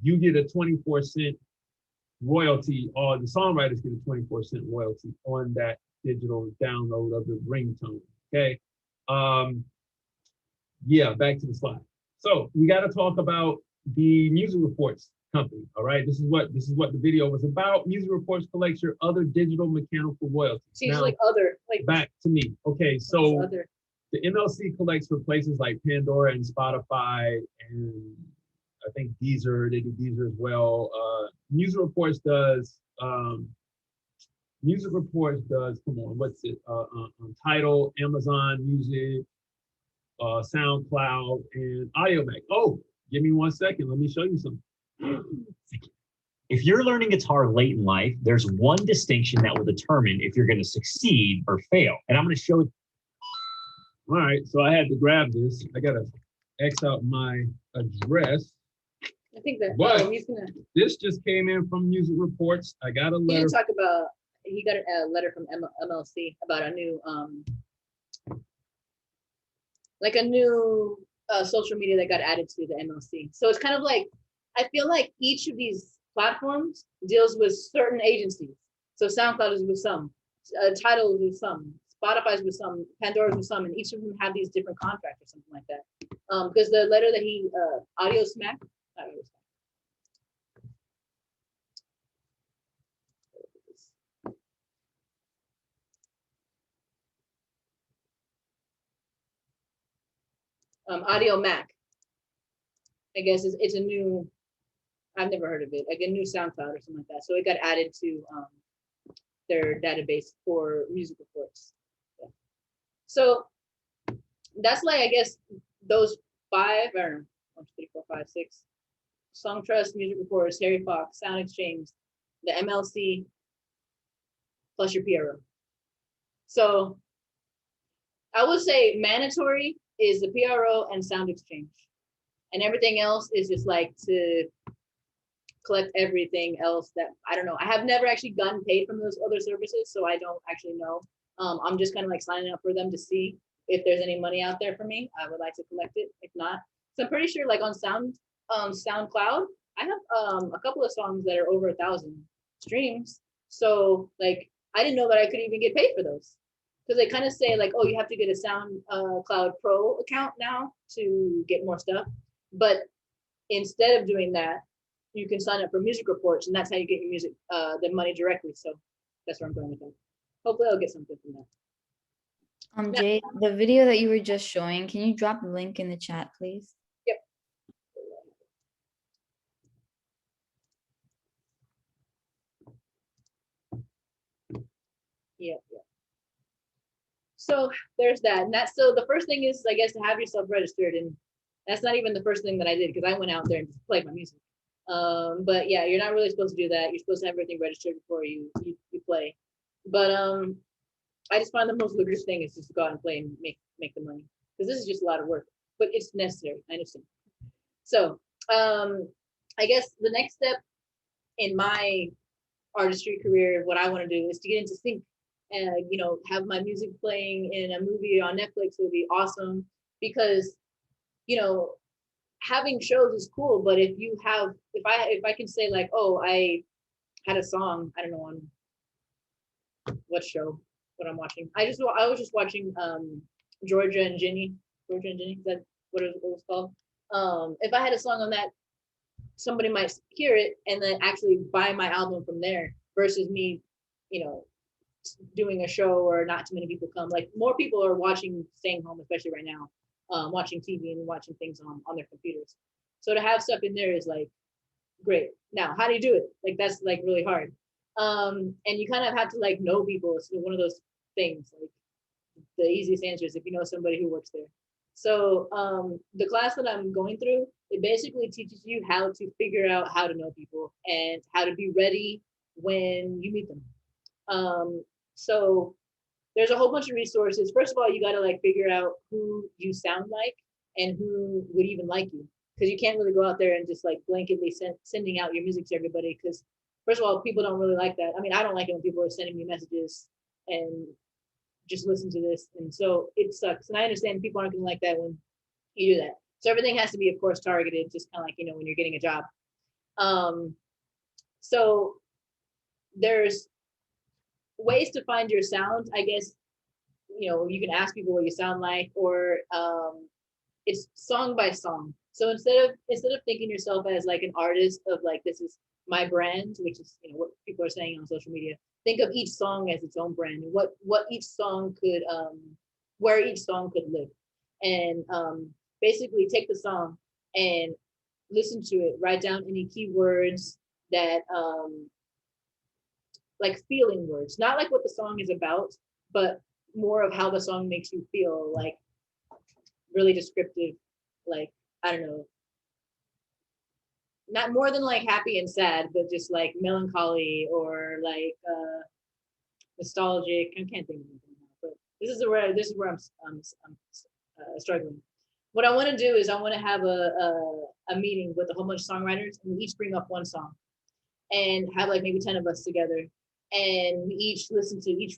S1: you get a 24-cent royalty, or the songwriters get a 24-cent royalty on that digital download of the ringtone. Okay. Yeah, back to the slide. So we got to talk about the Music Reports company. All right. This is what the video was about. Music Reports collects your other digital mechanical royalties.
S3: Seems like other, like
S1: back to me. Okay, so
S3: other.
S1: The MLC collects for places like Pandora and Spotify, and I think Deezer. They do Deezer as well. Music Reports does. Music Reports does. Come on, what's it? Tidal, Amazon Music, SoundCloud, and AudioMac. Oh, give me 1 second. Let me show you something.
S5: If you're learning guitar late in life, there's one distinction that will determine if you're going to succeed or fail. And I'm going to show it.
S1: All right, so I had to grab this. I gotta X out my address.
S3: I think that
S1: What?
S3: he's gonna.
S1: This just came in from Music Reports. I got a
S3: He
S1: letter.
S3: didn't talk about. He got a letter from MLC about a new like a new social media that got added to the MLC. So it's kind of like, I feel like each of these platforms deals with certain agencies. So SoundCloud is with some, Tidal is with some, Spotify's with some, Pandora's with some, and each of them have these different contracts or something like that. Because the letter that he, Audio Smack, Audio Mac, I guess it's a new, I've never heard of it, like a new SoundCloud or something like that. So it got added to their database for music reports. Yeah. So that's like, I guess, those five, I don't know, 1, 2, 3, 4, 5, 6, Song Trust, Music Reports, Harry Fox, Sound Exchange, the MLC, plus your PRO. So I would say mandatory is the PRO and Sound Exchange. And everything else is just like to collect everything else that, I don't know. I have never actually gotten paid from those other services, so I don't actually know. I'm just kind of like signing up for them to see if there's any money out there for me. I would like to collect it. If not, so I'm pretty sure like on SoundCloud, I have a couple of songs that are over 1,000 streams. So like, I didn't know that I could even get paid for those, because they kind of say like, oh, you have to get a SoundCloud Pro account now to get more stuff. But instead of doing that, you can sign up for music reports, and that's how you get your music, the money directly. So that's where I'm going with that. Hopefully I'll get something from that.
S2: Jade, the video that you were just showing, can you drop the link in the chat, please?
S3: Yep. Yeah. So there's that. And that's, so the first thing is, I guess, to have yourself registered. And that's not even the first thing that I did, because I went out there and just played my music. But yeah, you're not really supposed to do that. You're supposed to have everything registered before you play. But I just find the most lucrative thing is just to go out and play and make the money, because this is just a lot of work, but it's necessary. I understand. So I guess the next step in my artistry career, what I want to do is to get into sync and, you know, have my music playing in a movie on Netflix would be awesome, because, you know, having shows is cool, but if I can say like, oh, I had a song, I don't know on what show, what I'm watching. I was just watching Georgia and Ginny. Is that what it was called? If I had a song on that, somebody might hear it and then actually buy my album from there, versus me, you know, doing a show or not too many people come. Like, more people are staying home, especially right now, watching TV and watching things on their computers. So to have stuff in there is like great. Now, how do you do it? Like, that's like really hard. And you kind of have to like know people. It's one of those things. Like, the easiest answer is if you know somebody who works there. So the class that I'm going through, it basically teaches you how to figure out how to know people and how to be ready when you meet them. So there's a whole bunch of resources. First of all, you got to like figure out who you sound like and who would even like you, because you can't really go out there and just like blanketly sending out your music to everybody, because first of all, people don't really like that. I mean, I don't like it when people are sending me messages and just listen to this, and so it sucks. And I understand people aren't gonna like that when you do that. So everything has to be, of course, targeted, just kind of like, you know, when you're getting a job. So there's ways to find your sound, I guess. You know, you can ask people what you sound like, or it's song by song. So instead of thinking yourself as like an artist of like, this is my brand, which is, you know, what people are saying on social media, think of each song as its own brand, and what each song could where each song could live. And basically take the song and listen to it, write down any keywords that like feeling words, not like what the song is about, but more of how the song makes you feel, like really descriptive, like, I don't know, not more than like happy and sad, but just like melancholy or like nostalgic. I can't think of anything now, but this is where I'm struggling. What I want to do is I want to have a meeting with a whole bunch of songwriters, and we each bring up one song, and have like maybe 10 of us together, and we each listen to each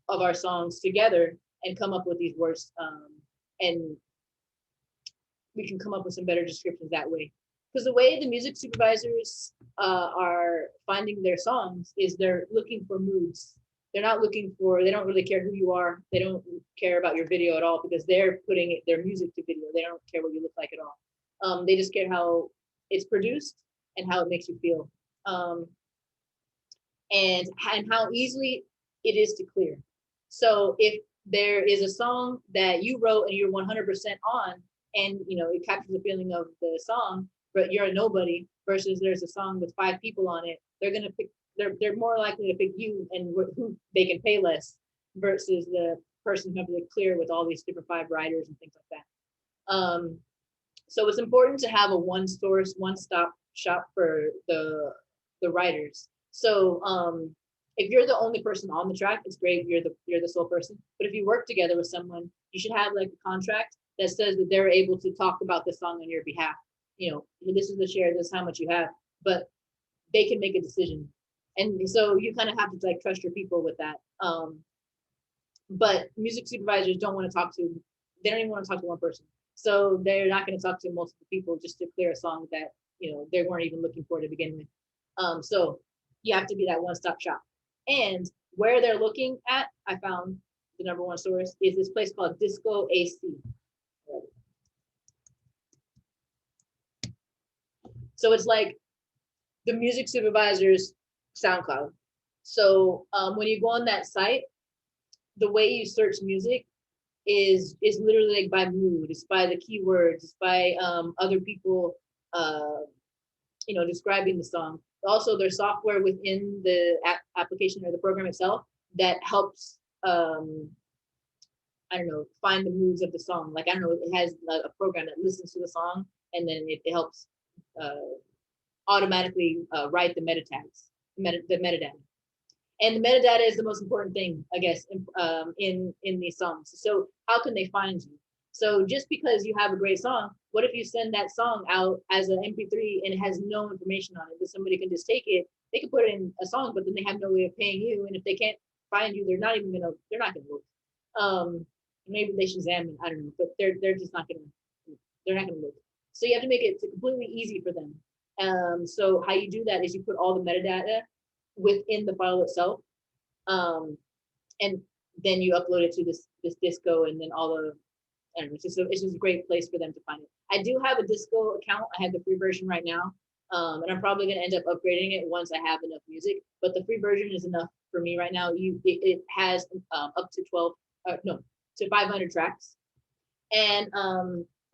S3: of our songs together and come up with these words, and we can come up with some better descriptions that way. Because the way the music supervisors are finding their songs is they're looking for moods. They're not looking for, they don't really care who you are. They don't care about your video at all, because they're putting their music to video. They don't care what you look like at all. They just care how it's produced and how it makes you feel. And how easily it is to clear. So if there is a song that you wrote and you're 100% on, and it captures the feeling of the song, but you're a nobody, versus there's a song with 5 people on it, they're gonna pick. They're more likely to pick you and who they can pay less, versus the person who has to clear with all these different 5 writers and things like that. So it's important to have a one-stop shop for the writers. So if you're the only person on the track, it's great. You're the sole person. But if you work together with someone, you should have like a contract that says that they're able to talk about the song on your behalf. This is the share, this is how much you have, but they can make a decision. And so you kind of have to like trust your people with that. But music supervisors don't want to talk to, they don't even want to talk to one person. So they're not going to talk to multiple people just to clear a song that, they weren't even looking for to begin with. So you have to be that one-stop shop. And where they're looking at, I found the #1 source is this place called Disco AC. So it's like the music supervisor's SoundCloud. So when you go on that site, the way you search music is literally like by mood. It's by the keywords. It's by other people, describing the song. Also, there's software within the application or the program itself that helps, find the moods of the song. Like, it has a program that listens to the song, and then it helps automatically write the meta tags, the metadata. And the metadata is the most important thing, I guess, in these songs. So how can they find you? So just because you have a great song, what if you send that song out as an MP3 and it has no information on it, that somebody can just take it, they can put it in a song, but then they have no way of paying you. And if they can't find you, they're not gonna look. Maybe they Shazam it, I don't know, but they're just not gonna look. So you have to make it completely easy for them. So how you do that is you put all the metadata within the file itself, and then you upload it to this Disco, and then all the, I don't know, it's just a great place for them to find it. I do have a Disco account. I have the free version right now, and I'm probably gonna end up upgrading it once I have enough music. But the free version is enough for me right now. It has up to 500 tracks, and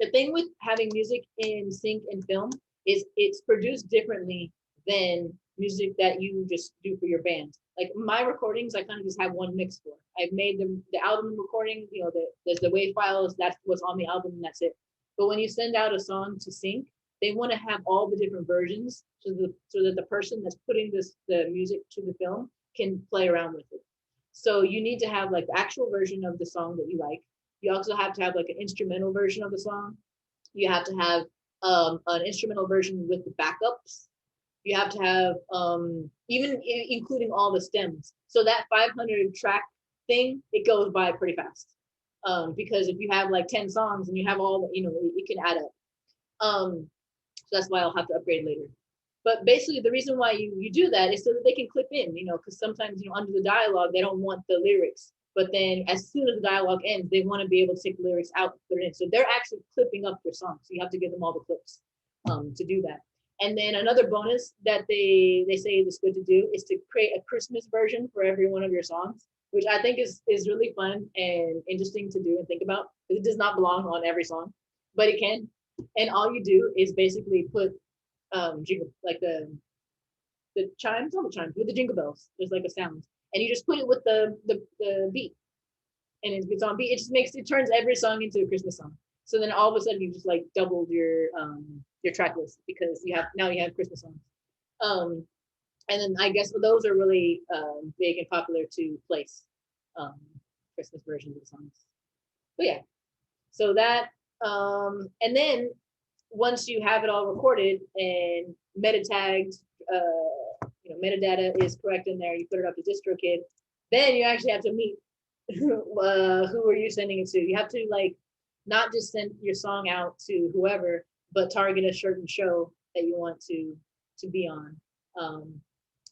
S3: the thing with having music in sync and film is it's produced differently than music that you just do for your band. Like my recordings, I kind of just have one mix for. I've made the album recording, there's the WAV files, that's what's on the album, and that's it. But when you send out a song to sync, they want to have all the different versions so that the person that's putting the music to the film can play around with it. So you need to have like the actual version of the song that you like. You also have to have like an instrumental version of the song. You have to have an instrumental version with the backups. You have to have even including all the stems. So that 500 track thing, it goes by pretty fast. Because if you have like 10 songs and you have all, it can add up. So that's why I'll have to upgrade later. But basically the reason why you do that is so that they can clip in, because sometimes, under the dialogue, they don't want the lyrics. But then as soon as the dialogue ends, they want to be able to take the lyrics out and put it in. So they're actually clipping up your song. So you have to give them all the clips to do that. And then another bonus that they say is good to do is to create a Christmas version for every one of your songs, which I think is really fun and interesting to do and think about. It does not belong on every song, but it can. And all you do is basically put jingle, like the chimes, not the chimes, with the jingle bells. There's like a sound, and you just put it with the beat, and it's on beat. It turns every song into a Christmas song. So then all of a sudden you just like doubled your track list because you have Christmas songs. And then I guess those are really big and popular to place. Christmas versions of the songs. But yeah, so that, and then once you have it all recorded and meta tagged, metadata is correct in there, you put it up to DistroKid, then you actually have to meet who are you sending it to. You have to like not just send your song out to whoever, but target a certain show that you want to be on.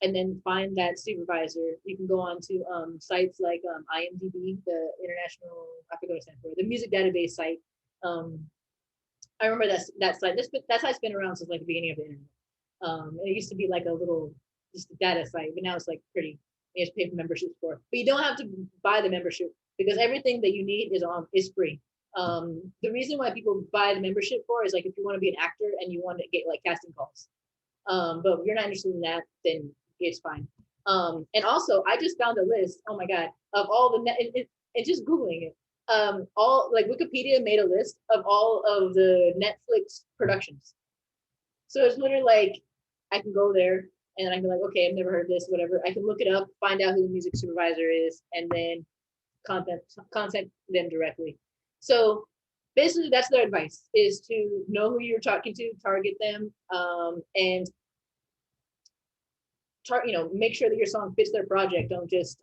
S3: And then find that supervisor. You can go on to sites like IMDb, the international, I forget what it stands for, the music database site. I remember that site. That site's been around since like the beginning of the internet. It used to be like a little just a data site, but now it's like pretty. You have to pay for memberships for, but you don't have to buy the membership because everything that you need is free. The reason why people buy the membership for is like if you want to be an actor and you want to get like casting calls. But if you're not interested in that, then it's fine. And also, I just found a list. Oh my god, of all the and just googling it. All like Wikipedia made a list of all of the Netflix productions. So it's literally like I can go there and I can be like, okay, I've never heard of this, whatever. I can look it up, find out who the music supervisor is, and then contact them directly. So basically, that's their advice: is to know who you're talking to, target them, and make sure that your song fits their project. Don't just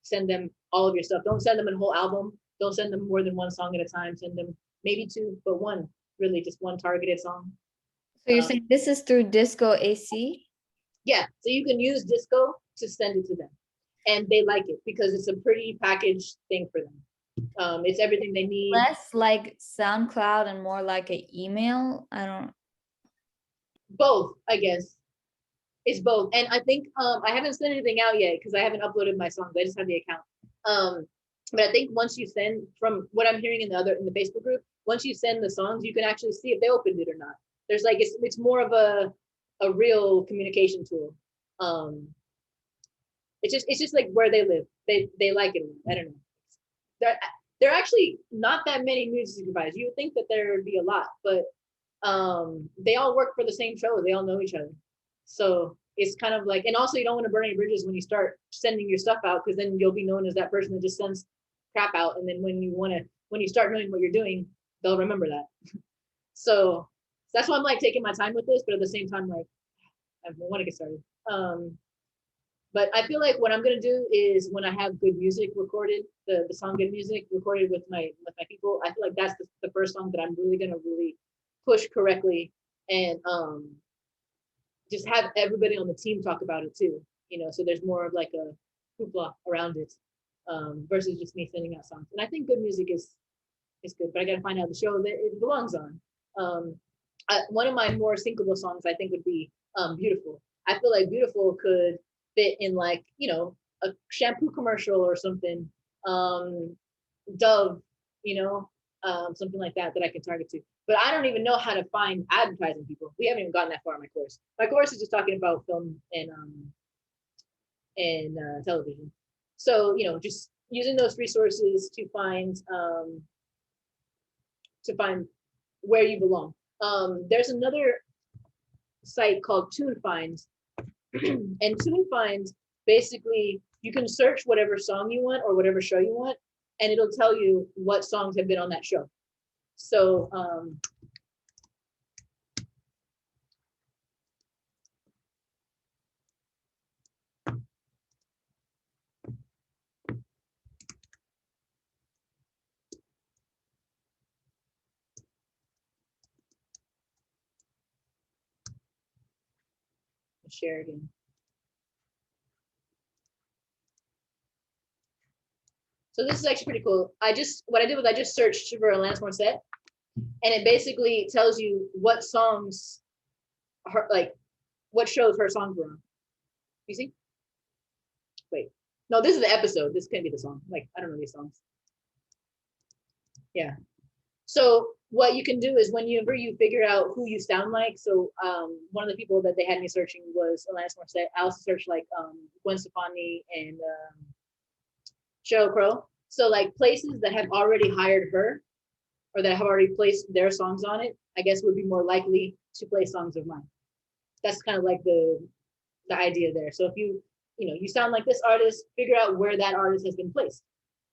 S3: send them all of your stuff. Don't send them a whole album. Don't send them more than one song at a time. Send them maybe two, but one, really just one targeted song.
S2: So you're saying this is through Disco AC?
S3: Yeah, so you can use Disco to send it to them. And they like it because it's a pretty packaged thing for them. It's everything they need.
S2: Less like SoundCloud and more like an email?
S3: Both, I guess. It's both. And I think I haven't sent anything out yet because I haven't uploaded my songs. I just have the account. But I think once you send, from what I'm hearing in the Facebook group, once you send the songs, you can actually see if they opened it or not. There's like it's more of a real communication tool. It's just like where they live. They like it. I don't know. There are actually not that many music supervisors. You would think that there would be a lot, but they all work for the same show. They all know each other. So it's kind of like, and also you don't want to burn any bridges when you start sending your stuff out, because then you'll be known as that person that just sends crap out. And then when you start knowing what you're doing, they'll remember that. So that's why I'm like taking my time with this, but at the same time, like I want to get started. But I feel like what I'm gonna do is when I have good music recorded, the song good music recorded with my people, I feel like that's the first song that I'm really gonna push correctly, and just have everybody on the team talk about it too. So there's more of like a hoopla around it, versus just me sending out songs. And I think good music is good, but I gotta find out the show that it belongs on. One of my more syncable songs I think would be Beautiful. I feel like Beautiful could fit in like, a shampoo commercial or something, Dove, something like that I can target to. But I don't even know how to find advertising people. We haven't even gotten that far in my course. My course is just talking about film and television. So, just using those resources to find where you belong. There's another site called TuneFind, and TuneFind, basically you can search whatever song you want or whatever show you want, and it'll tell you what songs have been on that show. So share again. So this is actually pretty cool. What I did was I just searched for Alanis Morissette, and it basically tells you what songs, what shows her songs were on. You see? Wait, no, this is the episode. This can't be the song. Like, I don't know these songs. Yeah. So what you can do is whenever you figure out who you sound like, so one of the people that they had me searching was Alanis Morissette. I also searched like Gwen Stefani and Sheryl Crow. So like places that have already hired her or that have already placed their songs on it, I guess would be more likely to play songs of mine. That's kind of like the idea there. So if you sound like this artist, figure out where that artist has been placed.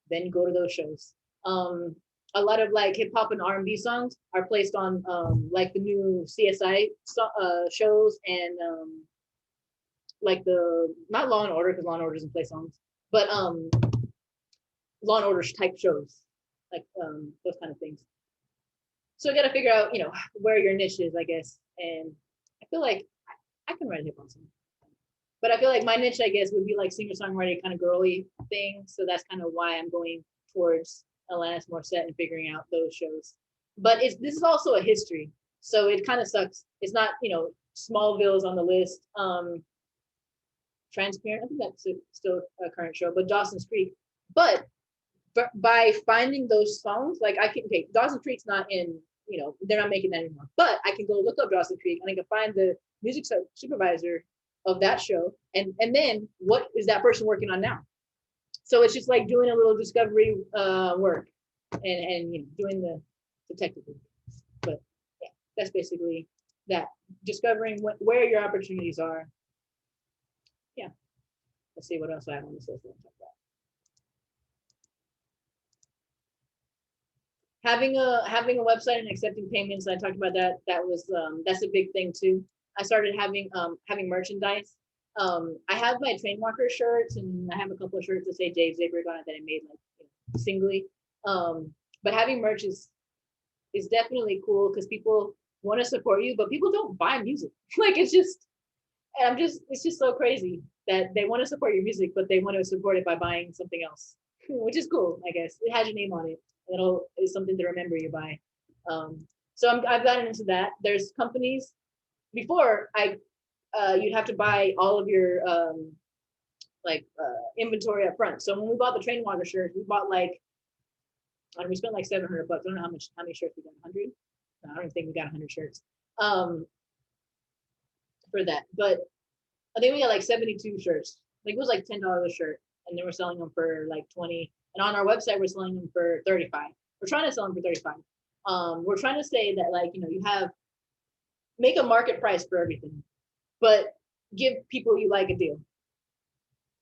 S3: then you go to those shows. A lot of like hip hop and R&B songs are placed on like the new CSI shows and like the not Law and Order because Law and Order doesn't play songs, but Law and Order type shows, like those kind of things. So you got to figure out, you know, where your niche is, I guess. And I feel like I can write a hip hop song, but I feel like my niche, I guess, would be like singer songwriter kind of girly thing. So that's kind of why I'm going towards Alanis Morissette and figuring out those shows. But this is also a history, so it kind of sucks. It's not, you know, Smallville's on the list. Transparent, I think that's still a current show, but Dawson's Creek. But by finding those songs, like I can, okay, Dawson's Creek's not in, you know, they're not making that anymore. But I can go look up Dawson's Creek and I can find the music supervisor of that show, and then what is that person working on now? So it's just like doing a little discovery work and you know, doing the detective work. But yeah, that's basically that. Discovering where your opportunities are. Yeah. Let's see what else I have on this list to talk about. Having a website and accepting payments, I talked about that. That's a big thing too. I started having merchandise. I have my Trainwalker shirts, and I have a couple of shirts that say Jade Zabric on it that I made like, you know, singly. But having merch is definitely cool because people want to support you, but people don't buy music. Like it's just so crazy that they want to support your music, but they want to support it by buying something else, which is cool, I guess. It has your name on it. It's something to remember you by. So I've gotten into that. There's companies before you'd have to buy all of your inventory up front. So when we bought the Trainwalker shirts, we bought we spent like $700. I don't know how many shirts we got. 100? No, I don't even think we got 100 shirts for that. But I think we got like 72 shirts. Like it was like $10 a shirt, and then we're selling them for like 20. And on our website, we're selling them for 35. We're trying to sell them for 35. We're trying to say that, like, you know, make a market price for everything, but give people you like a deal,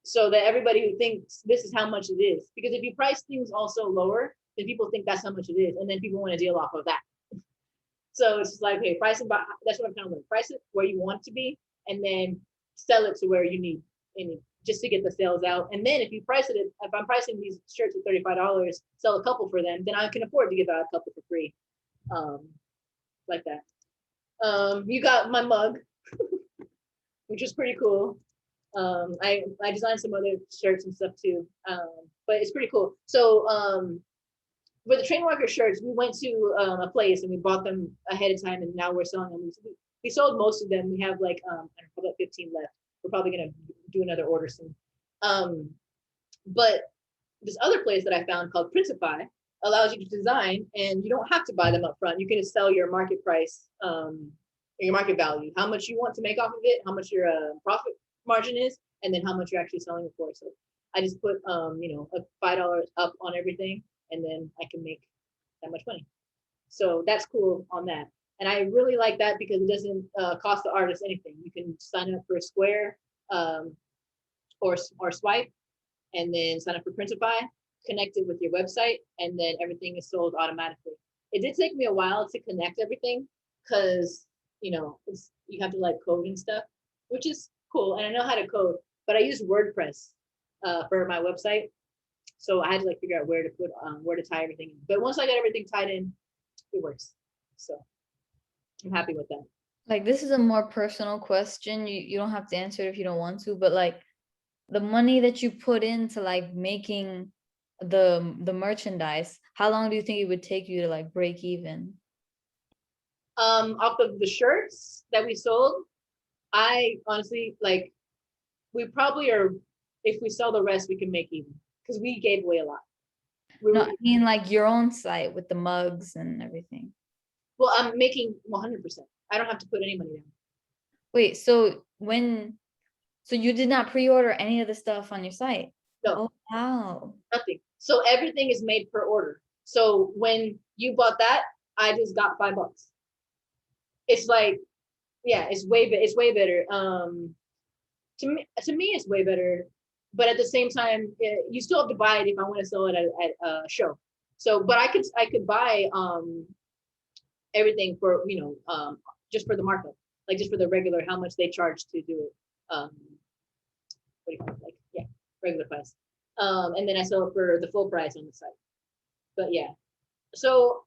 S3: so that everybody who thinks this is how much it is. Because if you price things also lower, then people think that's how much it is, and then people want to deal off of that. So it's just like, hey, price it, that's what I'm kind of like, price it where you want it to be, and then sell it to where you need, and just to get the sales out. And then if I'm pricing these shirts at $35, sell a couple for them, then I can afford to give out a couple for free, like that. You got my mug, which is pretty cool. I designed some other shirts and stuff too, but it's pretty cool. So with the Trainwalker shirts, we went to a place and we bought them ahead of time, and now we're selling them. We sold most of them. We have like about 15 left. We're probably gonna do another order soon. But this other place that I found called Printify allows you to design, and you don't have to buy them up front. You can just sell your market price, your market value, how much you want to make off of it, how much your profit margin is, and then how much you're actually selling it for. So I just put you know, a $5 up on everything, and then I can make that much money. So that's cool on that. And I really like that because it doesn't cost the artist anything. You can sign up for Square or Swipe, and then sign up for Printify, connect it with your website, and then everything is sold automatically. It did take me a while to connect everything because, you know, you have to like code and stuff, which is cool. And I know how to code, but I use WordPress for my website. So I had to like figure out where to tie everything in. But once I got everything tied in, it works. So I'm happy with that.
S2: Like, this is a more personal question. You don't have to answer it if you don't want to, but like the money that you put into like making the merchandise, how long do you think it would take you to like break even?
S3: Off of the shirts that we sold, I honestly, like, we probably are, if we sell the rest, we can make even, because we gave away a lot.
S2: No, I mean like your own site with the mugs and everything.
S3: Well, I'm making 100%. I don't have to put any money down.
S2: Wait, so you did not pre-order any of the stuff on your site?
S3: No.
S2: Oh, wow.
S3: Nothing. So everything is made per order. So when you bought that, I just got $5. It's like, yeah, it's way better. To me, it's way better but at the same time, you still have to buy it if I want to sell it at a show. So, but I could buy everything for, just for the markup, like just for the regular, how much they charge to do it. What do you call it? Like, yeah, regular price. And then I sell it for the full price on the site. But yeah, so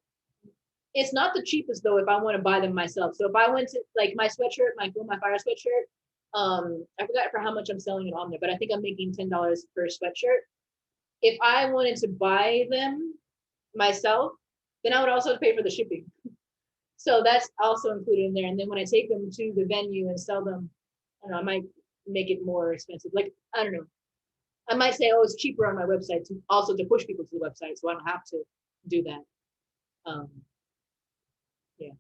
S3: it's not the cheapest though if I want to buy them myself. So if I went to like my sweatshirt, my Feel My Fire sweatshirt, I forgot for how much I'm selling it on there, but I think I'm making $10 per sweatshirt. If I wanted to buy them myself, then I would also pay for the shipping. So that's also included in there. And then when I take them to the venue and sell them, I don't know, I might make it more expensive. Like, I don't know. I might say, oh, it's cheaper on my website to also to push people to the website, so I don't have to do that. Yeah,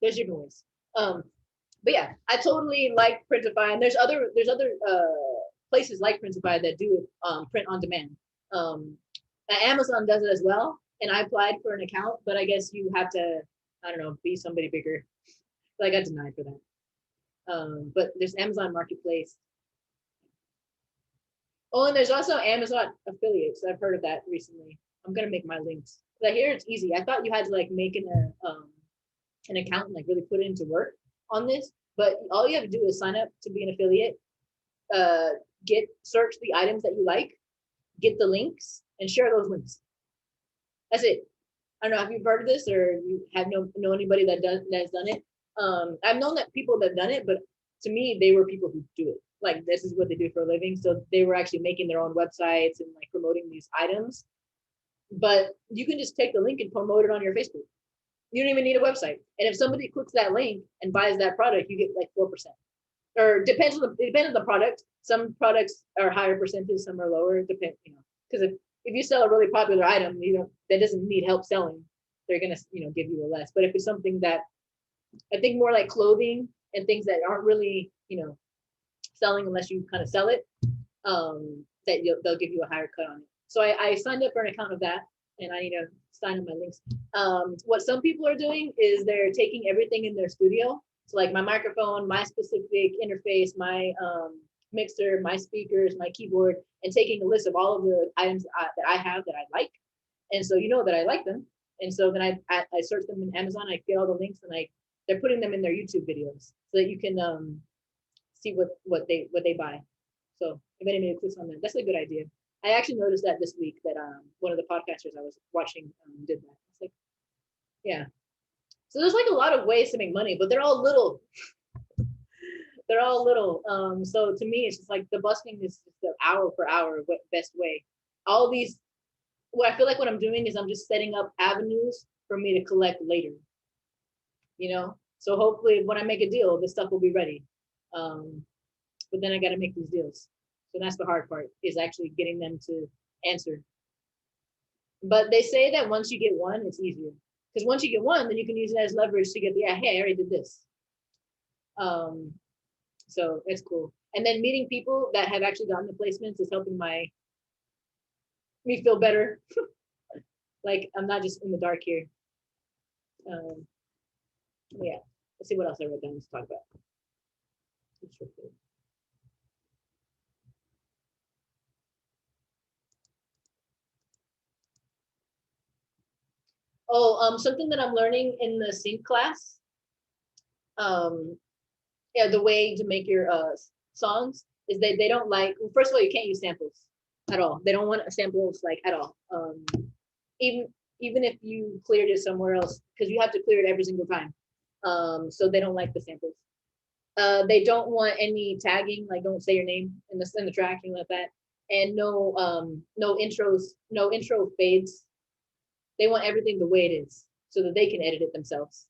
S3: there's your noise. But yeah, I totally like Printify, and there's other places like Printify that do print on demand. Amazon does it as well, and I applied for an account, but I guess you have to, I don't know, be somebody bigger. So I got denied for that. But there's Amazon Marketplace. Oh, and there's also Amazon affiliates. I've heard of that recently. I'm gonna make my links. But here it's easy. I thought you had to like make an account and like really put it into work on this, but all you have to do is sign up to be an affiliate, search the items that you like, get the links, and share those links. That's it. I don't know, have you heard of this, or you have know anybody that's done it? I've known that people that have done it, but to me, they were people who do it. Like, this is what they do for a living. So they were actually making their own websites and like promoting these items. But you can just take the link and promote it on your Facebook. You don't even need a website. And if somebody clicks that link and buys that product, you get like 4%. Or it depends on the product. Some products are higher percentage, some are lower. Because if you sell a really popular item, that doesn't need help selling, they're gonna give you a less. But if it's something that I think more like clothing and things that aren't really selling unless you kind of sell it, they'll give you a higher cut on it. So I signed up for an account of that, and I need to sign up my links. What some people are doing is they're taking everything in their studio. So like my microphone, my specific interface, my mixer, my speakers, my keyboard, and taking a list of all of the items that I have that I like. And so that I like them. And so then I search them in Amazon, I get all the links, and they're putting them in their YouTube videos so that you can see what they buy. So if anybody clicks on that, that's a good idea. I actually noticed that this week that one of the podcasters I was watching did that. It's like, yeah. So there's like a lot of ways to make money, but they're all little. They're all little. So to me, it's just like the busking is just the hour per hour best way. All these, what I feel like what I'm doing is I'm just setting up avenues for me to collect later. So hopefully when I make a deal, this stuff will be ready. But then I got to make these deals. So that's the hard part, is actually getting them to answer. But they say that once you get one, it's easier. Because once you get one, then you can use it as leverage to get hey, I already did this. So it's cool. And then meeting people that have actually gotten the placements is helping me feel better. Like I'm not just in the dark here. Yeah, let's see what else I wrote down to talk about. Something that I'm learning in the sync class. The way to make your songs is they don't like. Well, first of all, you can't use samples at all. They don't want samples like at all. Even if you cleared it somewhere else, because you have to clear it every single time. So they don't like the samples. They don't want any tagging, like don't say your name in the track, anything like that, and no intros, no intro fades. They want everything the way it is so that they can edit it themselves.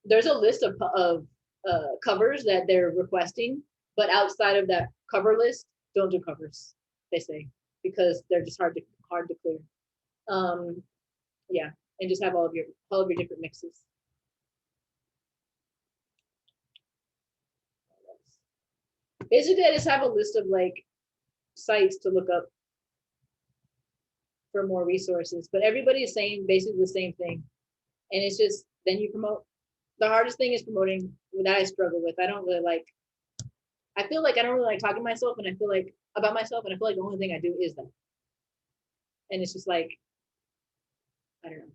S3: There's a list of covers that they're requesting, but outside of that cover list, don't do covers, they say, because they're just hard to clear. Yeah, and just have all of your different mixes. Basically, I just have a list of like sites to look up for more resources, but everybody is saying basically the same thing. And it's just, then you promote. The hardest thing is promoting, that I struggle with. I don't really like, I feel like I don't really like talking to myself, and I feel like about myself, and I feel like the only thing I do is that. And it's just like, I don't know.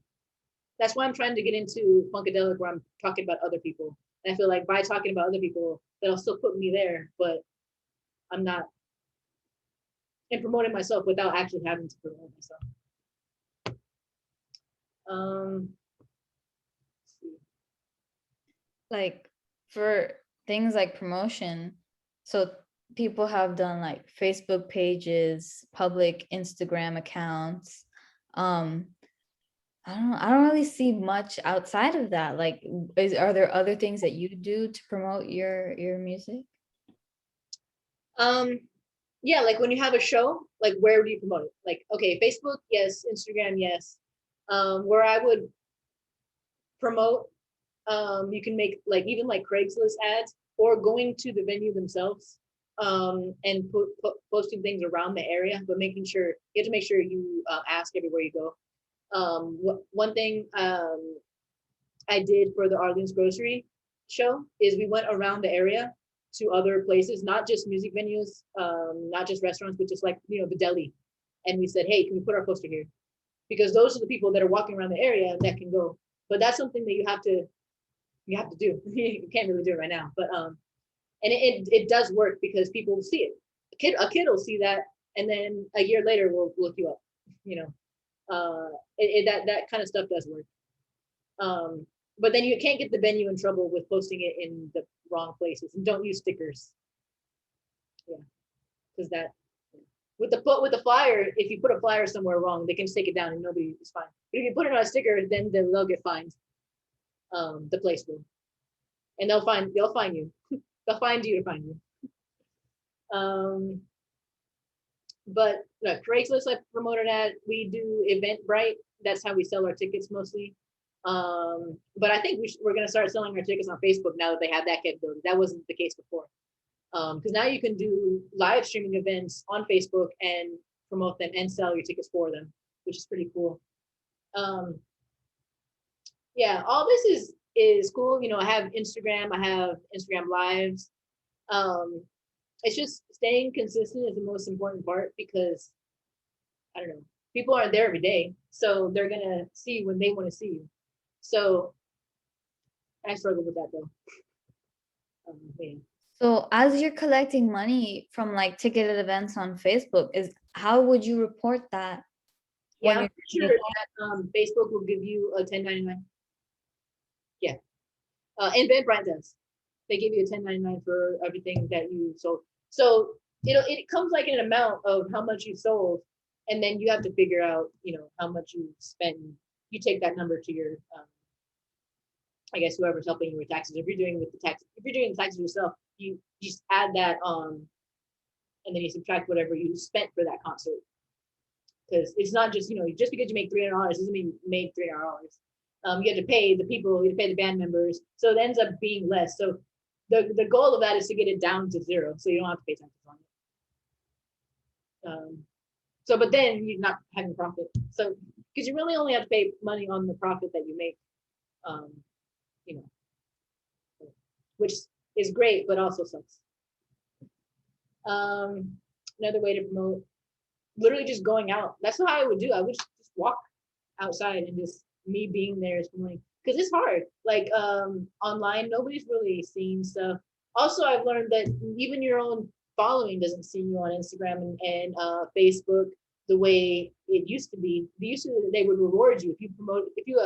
S3: That's why I'm trying to get into Funkadelic, where I'm talking about other people. And I feel like by talking about other people, that'll still put me there, but I'm not in promoting myself without actually having to promote myself. Let's see.
S2: Like for things like promotion, so people have done like Facebook pages, public Instagram accounts. I don't really see much outside of that. Like, are there other things that you do to promote your music?
S3: Yeah, like when you have a show, like where do you promote it? Like, okay, Facebook, yes, Instagram, yes. Where I would promote, you can make like even like Craigslist ads or going to the venue themselves, and posting things around the area, but making sure you have to make sure you ask everywhere you go. One thing I did for the Arlene's Grocery show is we went around the area to other places, not just music venues, not just restaurants, but just like, the deli. And we said, hey, can we put our poster here? Because those are the people that are walking around the area that can go. But that's something that you have to do. You can't really do it right now. But and it does work because people will see it. A kid will see that, and then a year later will look you up. That kind of stuff does work. But then you can't get the venue in trouble with posting it in the wrong places, and don't use stickers. Yeah, because that with the flyer, if you put a flyer somewhere wrong, they can just take it down and nobody is fine. But if you put it on a sticker, then they'll get fined. The place will, and they'll find you. They'll find you to find you. But Craigslist, I promoted at. We do Eventbrite. That's how we sell our tickets mostly. But I think we're going to start selling our tickets on Facebook now that they have that capability. That wasn't the case before. Because now you can do live streaming events on Facebook and promote them and sell your tickets for them, which is pretty cool. Yeah, all this is cool. I have Instagram. I have Instagram Lives. It's just staying consistent is the most important part, because I don't know, people aren't there every day, so they're gonna see you when they want to see you. So I struggle with that though. Yeah.
S2: So as you're collecting money from like ticketed events on Facebook, how would you report that?
S3: Yeah,
S2: when
S3: I'm
S2: you're
S3: pretty sure that Facebook will give you a 1099. Yeah, and Eventbrite does. They give you a 1099 for everything that you sold. So it comes like an amount of how much you sold, and then you have to figure out how much you spent. You take that number to your I guess whoever's helping you with taxes. If you're doing the taxes yourself, you just add that on, and then you subtract whatever you spent for that concert. Because it's not just just because you make $300 doesn't mean you made $300. You have to pay the people, you have to pay the band members, so it ends up being less. So the goal of that is to get it down to zero, so you don't have to pay taxes on it. So, but then you're not having profit. So, because you really only have to pay money on the profit that you make, which is great, but also sucks. Another way to promote, literally just going out. That's what I would do. I would just walk outside, and just me being there is promoting, because it's hard. Like online, nobody's really seeing stuff. Also, I've learned that even your own following doesn't see you on Instagram and Facebook the way it used to be. They would reward you if you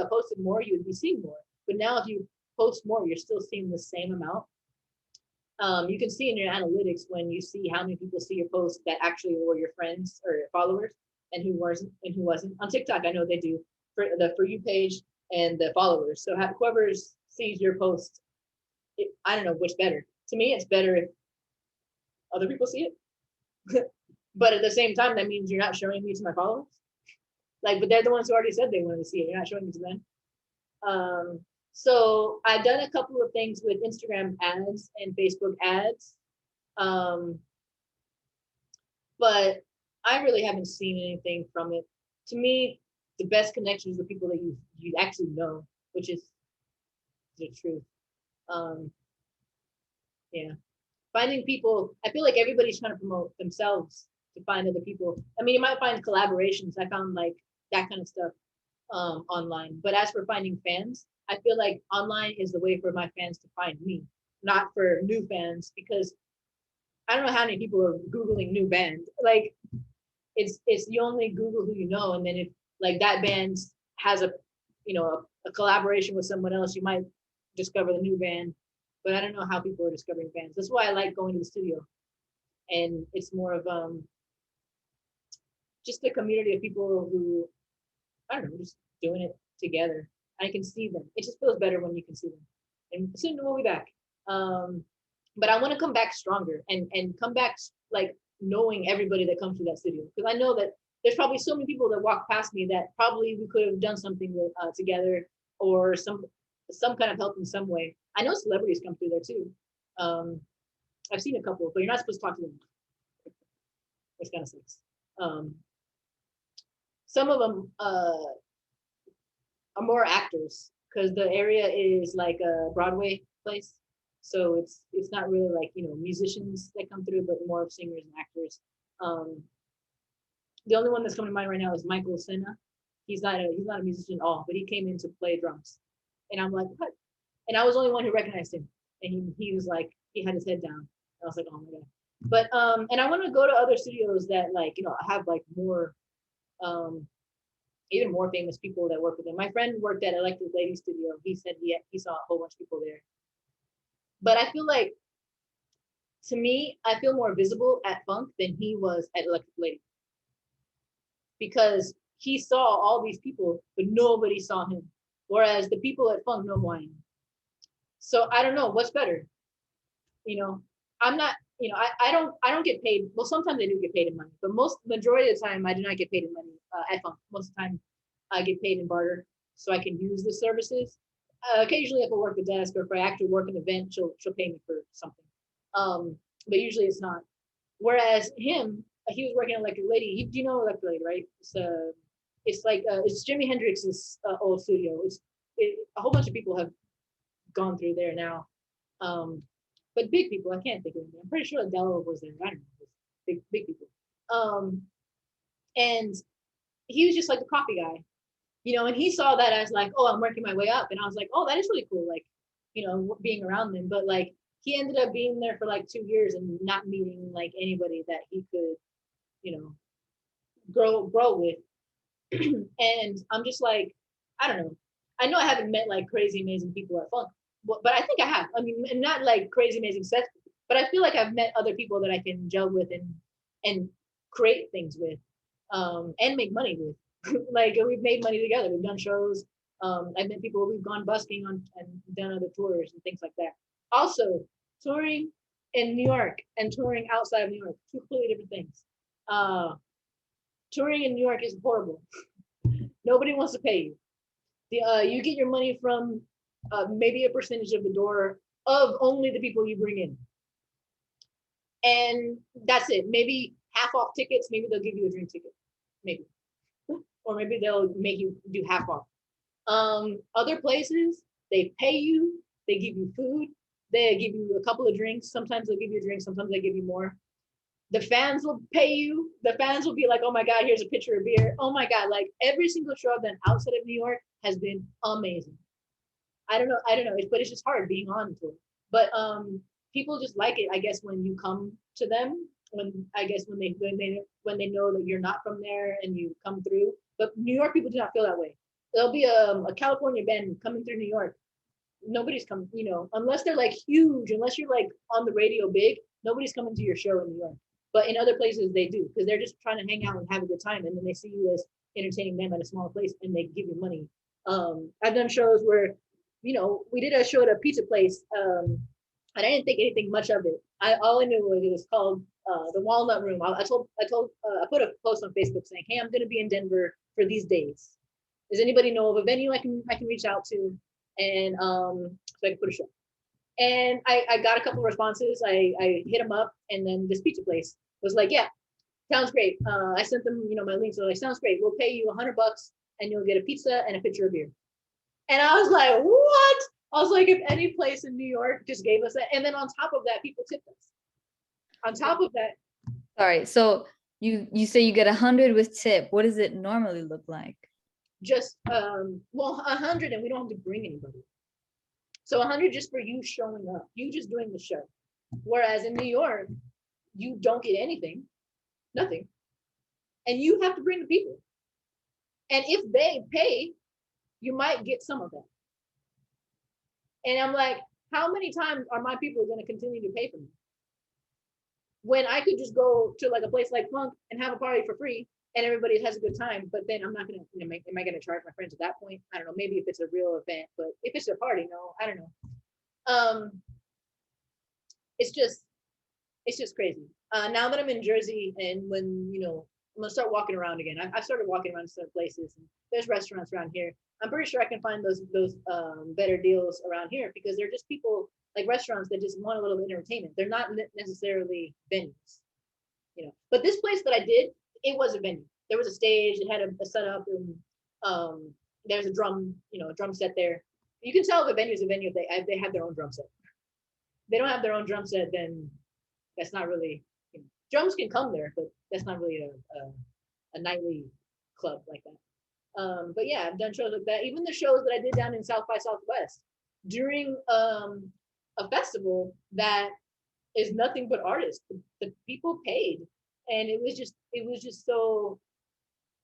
S3: posted more, you would be seeing more. But now if you post more, you're still seeing the same amount. You can see in your analytics when you see how many people see your posts that actually were your friends or followers, and who wasn't. On TikTok, I know they do for the For You page and the followers. So whoever sees your post, I don't know which better. To me, it's better if other people see it. But at the same time, that means you're not showing me to my followers. But they're the ones who already said they wanted to see it. You're not showing it to them. So I've done a couple of things with Instagram ads and Facebook ads. But I really haven't seen anything from it. To me, the best connections are the people that you actually know, which is the truth. Yeah. finding people, I feel like everybody's trying to promote themselves to find other people. I mean, you might find collaborations. I found like that kind of stuff online. But as for finding fans, I feel like online is the way for my fans to find me, not for new fans, because I don't know how many people are Googling new band. Like it's you only Google who you know, and then if like that band has a a collaboration with someone else, you might discover the new band. But I don't know how people are discovering bands. That's why I like going to the studio, and it's more of just a community of people who I don't know, just doing it together. I can see them. It just feels better when you can see them. And soon we'll be back. But I want to come back stronger and come back like knowing everybody that comes to that studio, because I know that there's probably so many people that walk past me that probably we could have done something with together, or some kind of help in some way. I know celebrities come through there too. I've seen a couple, but you're not supposed to talk to them, which kind of sucks. Some of them are more actors, because the area is like a Broadway place. So it's not really like, musicians that come through, but more of singers and actors. The only one that's coming to mind right now is Michael Senna. He's not a musician at all, but he came in to play drums. And I'm like, what? And I was the only one who recognized him. And he was like, he had his head down. I was like, oh my God. But and I want to go to other studios that like, have like more even more famous people that work with him. My friend worked at Electric Lady Studio. He said he saw a whole bunch of people there. But I feel like, to me, I feel more visible at Funk than he was at Electric Lady, because he saw all these people, but nobody saw him. Whereas the people at Funk know who I am. So I don't know what's better. I'm not. I don't get paid. Well, sometimes I do get paid in money, but majority of the time I do not get paid in money at Funk. Most of the time I get paid in barter, so I can use the services. Occasionally, if I work the desk or if I actually work an event, she'll pay me for something. But usually it's not. Whereas he was working at Electric Lady. Do you know Electric Lady, right? It's like it's Jimi Hendrix's old studio. A whole bunch of people have gone through there now. But big people, I can't think of anything. I'm pretty sure Adele was there. I don't know, big people. And he was just like the coffee guy, and he saw that as like, oh, I'm working my way up. And I was like, oh, that is really cool, like, being around them. But like, he ended up being there for like 2 years and not meeting like anybody that he could, grow with. And I'm just like, I don't know. I know I haven't met like crazy amazing people at Funk, but I think I have. I mean, not like crazy amazing sets, but I feel like I've met other people that I can gel with and create things with, and make money with. Like, we've made money together. We've done shows. I've met people, we've gone busking on and done other tours and things like that. Also, touring in New York and touring outside of New York, two completely different things. Touring in New York is horrible. Nobody wants to pay you. You get your money from maybe a percentage of the door of only the people you bring in. And that's it. Maybe half off tickets. Maybe they'll give you a drink ticket. Maybe. Or maybe they'll make you do half off. Other places, they pay you. They give you food. They give you a couple of drinks. Sometimes they'll give you a drink. Sometimes they give you more. The fans will pay you. The fans will be like, oh my God, here's a pitcher of beer. Oh my God, like every single show I've done outside of New York has been amazing. I don't know, but it's just hard being on tour. But people just like it, I guess, when you come to them, when they know that you're not from there and you come through. But New York people do not feel that way. There'll be a California band coming through New York. Nobody's coming, unless they're like huge, unless you're like on the radio big, nobody's coming to your show in New York. But in other places they do, because they're just trying to hang out and have a good time, and then they see you as entertaining them at a small place, and they give you money. I've done shows where, we did a show at a pizza place, and I didn't think anything much of it. All I knew was it was called the Walnut Room. I put a post on Facebook saying, hey, I'm going to be in Denver for these days. Does anybody know of a venue I can reach out to, and so I can put a show? And I got a couple of responses. I hit them up, and then this pizza place was like, yeah, sounds great. I sent them, my links. They're like, sounds great. We'll pay you $100 and you'll get a pizza and a pitcher of beer. And I was like, what? I was like, if any place in New York just gave us that. And then on top of that, people tipped us. On top of that,
S2: Sorry. So you say you get 100 with tip. What does it normally look like?
S3: just well, 100, and we don't have to bring anybody. So 100 just for you showing up, you just doing the show. Whereas in New York, you don't get anything, nothing, and you have to bring the people. And if they pay, you might get some of that. And I'm like, how many times are my people going to continue to pay for me? When I could just go to like a place like Funk and have a party for free and everybody has a good time, but then I'm not going to, am I going to charge my friends at that point? I don't know, maybe if it's a real event, but if it's a party, no, I don't know. It's just crazy. Now that I'm in Jersey and when, I'm gonna start walking around again. I started walking around some places and there's restaurants around here. I'm pretty sure I can find those better deals around here because they're just people like restaurants that just want a little bit of entertainment. They're not necessarily venues, But this place that I did, it was a venue. There was a stage, it had a setup, and there's a drum set there. You can tell if a venue is a venue if they have their own drum set. If they don't have their own drum set, then that's not really. Drums can come there, but that's not really a nightly club like that. But yeah, I've done shows like that. Even the shows that I did down in South by Southwest during a festival that is nothing but artists. The people paid, and it was just so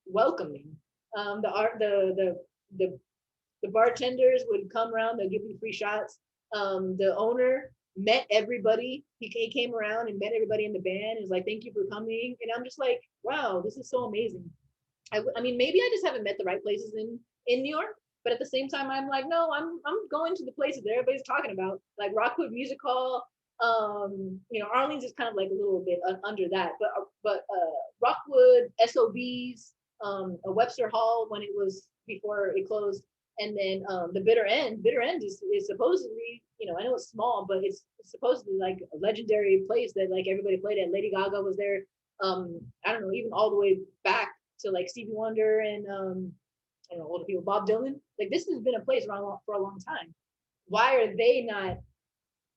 S3: welcoming. The bartenders would come around. They'll give you free shots. The owner met everybody. He came around and met everybody in the band. He was like, "Thank you for coming." And I'm just like, "Wow, this is so amazing." I mean, maybe I just haven't met the right places in New York, but at the same time, I'm like, no, I'm going to the places that everybody's talking about, like Rockwood Music Hall. Arlene's is kind of like a little bit under that, but Rockwood, SOBs, Webster Hall when it was before it closed, and then the Bitter End. Bitter End is supposedly, I know it's small, but it's supposedly like a legendary place that like everybody played at. Lady Gaga was there. I don't know, even all the way back to like Stevie Wonder and I don't know, older people, Bob Dylan. Like this has been a place around for a long time. Why are they not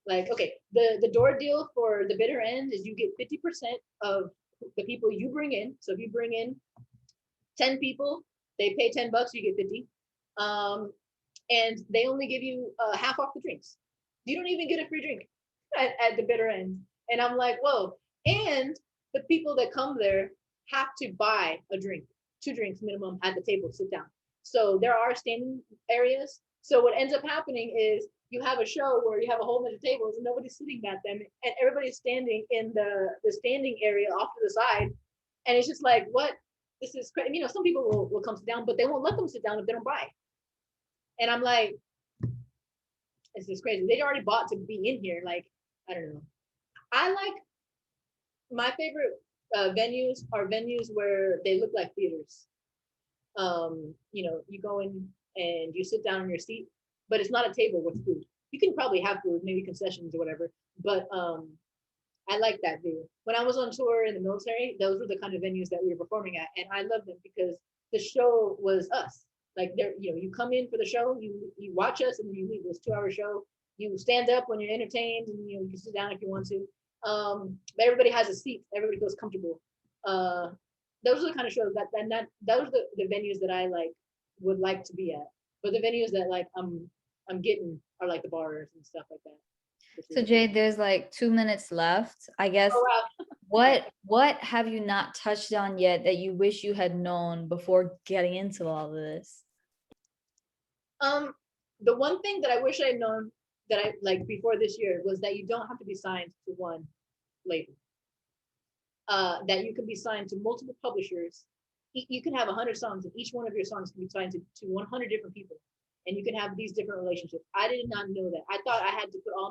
S3: like, okay, the door deal for the Bitter End is you get 50% of the people you bring in. So if you bring in 10 people, they pay $10, you get 50. And they only give you half off the drinks. You don't even get a free drink at the Bitter End. And I'm like, whoa. And the people that come there have to buy a drink, 2 drinks minimum at the table to sit down. So there are standing areas. So what ends up happening is you have a show where you have a whole bunch of tables and nobody's sitting at them and everybody's standing in the standing area off to the side. And it's just like, what? This is crazy. Some people will come sit down, but they won't let them sit down if they don't buy. And I'm like, this is crazy. They already bought to be in here. Like, I don't know. I like my favorite venues are venues where they look like theaters. You go in and you sit down on your seat, but it's not a table with food. You can probably have food, maybe concessions or whatever, but I like that view. When I was on tour in the military, those were the kind of venues that we were performing at, and I loved them because the show was us. Like you come in for the show, you watch us, and then you leave. It was a 2-hour show. You stand up when you're entertained, and you can sit down if you want to. But everybody has a seat. Everybody feels comfortable. Those are the kind of shows those are the venues that I like would like to be at. But the venues that like I'm getting are like the bars and stuff like that.
S2: So Jade, there's like 2 minutes left. I guess what have you not touched on yet that you wish you had known before getting into all of this?
S3: The one thing that I wish I had known that I like before this year was that you don't have to be signed to one label. That you can be signed to multiple publishers. You can have 100 songs, and each one of your songs can be signed to 100 different people, and you can have these different relationships. I did not know that. I thought I had to put all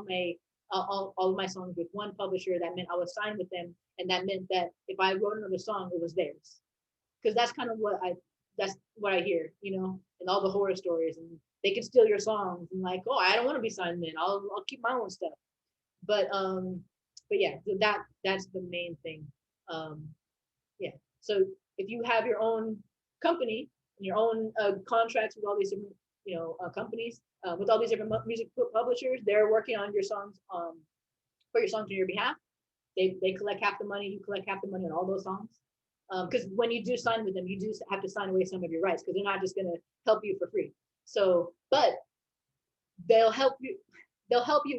S3: of my songs with one publisher. That meant I was signed with them, and that meant that if I wrote another song, it was theirs. Because that's kind of what I hear, and all the horror stories, and they can steal your songs, and like, oh, I don't want to be signed then. I'll keep my own stuff. But yeah, so that's the main thing. Yeah. So if you have your own company and your own contracts with all these different, companies, with all these different music publishers, they're working on your songs, for your songs on your behalf. They collect half the money, you collect half the money on all those songs. Because when you do sign with them, you do have to sign away some of your rights because they're not just gonna help you for free. So, but they'll help you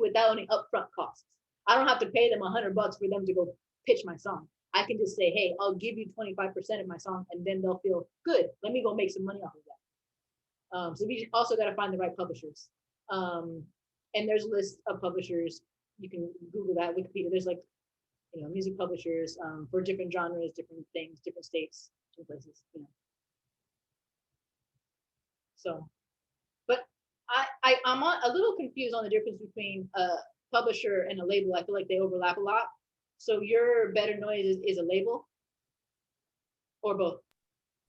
S3: without any upfront costs. I don't have to pay them $100 for them to go pitch my song. I can just say, hey, I'll give you 25% of my song, and then they'll feel good. Let me go make some money off of that. So we also got to find the right publishers. And there's a list of publishers. You can Google that, Wikipedia. There's like, music publishers for different genres, different things, different states, different places. So, but I'm a little confused on the difference between a publisher and a label. I feel like they overlap a lot. So your Better Noise is a label or both?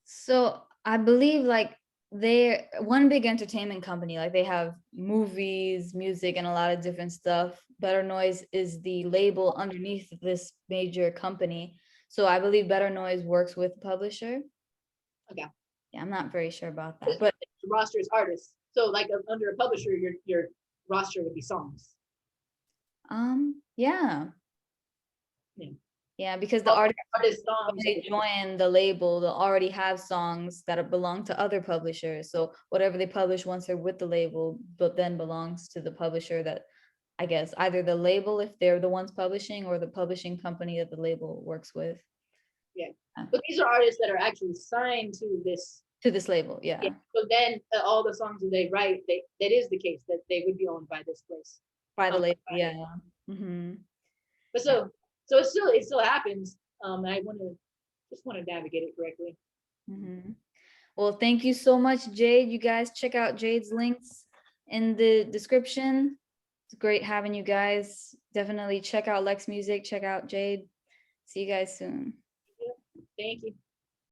S2: So I believe like they're one big entertainment company, like they have movies, music, and a lot of different stuff. Better Noise is the label underneath this major company. So I believe Better Noise works with the publisher.
S3: Okay.
S2: Yeah, I'm not very sure about that, but
S3: the roster is artists. So like under a publisher, your roster would be songs.
S2: yeah.
S3: Yeah.
S2: Yeah, because the artist
S3: songs,
S2: they join the label, they'll already have songs that belong to other publishers. So whatever they publish once they're with the label, but then belongs to the publisher that, I guess, either the label if they're the ones publishing or the publishing company that the label works with.
S3: Yeah. But these are artists that are actually signed to this
S2: label. Yeah.
S3: So then all the songs that they write, that is the case that they would be owned by this place.
S2: By the label. Yeah. Mm-hmm.
S3: But so it still happens. I just want to navigate it correctly.
S2: Mm-hmm. Well, thank you so much, Jade. You guys check out Jade's links in the description. It's great having you guys. Definitely check out Lex Music, check out Jade. See you guys soon.
S3: Thank you.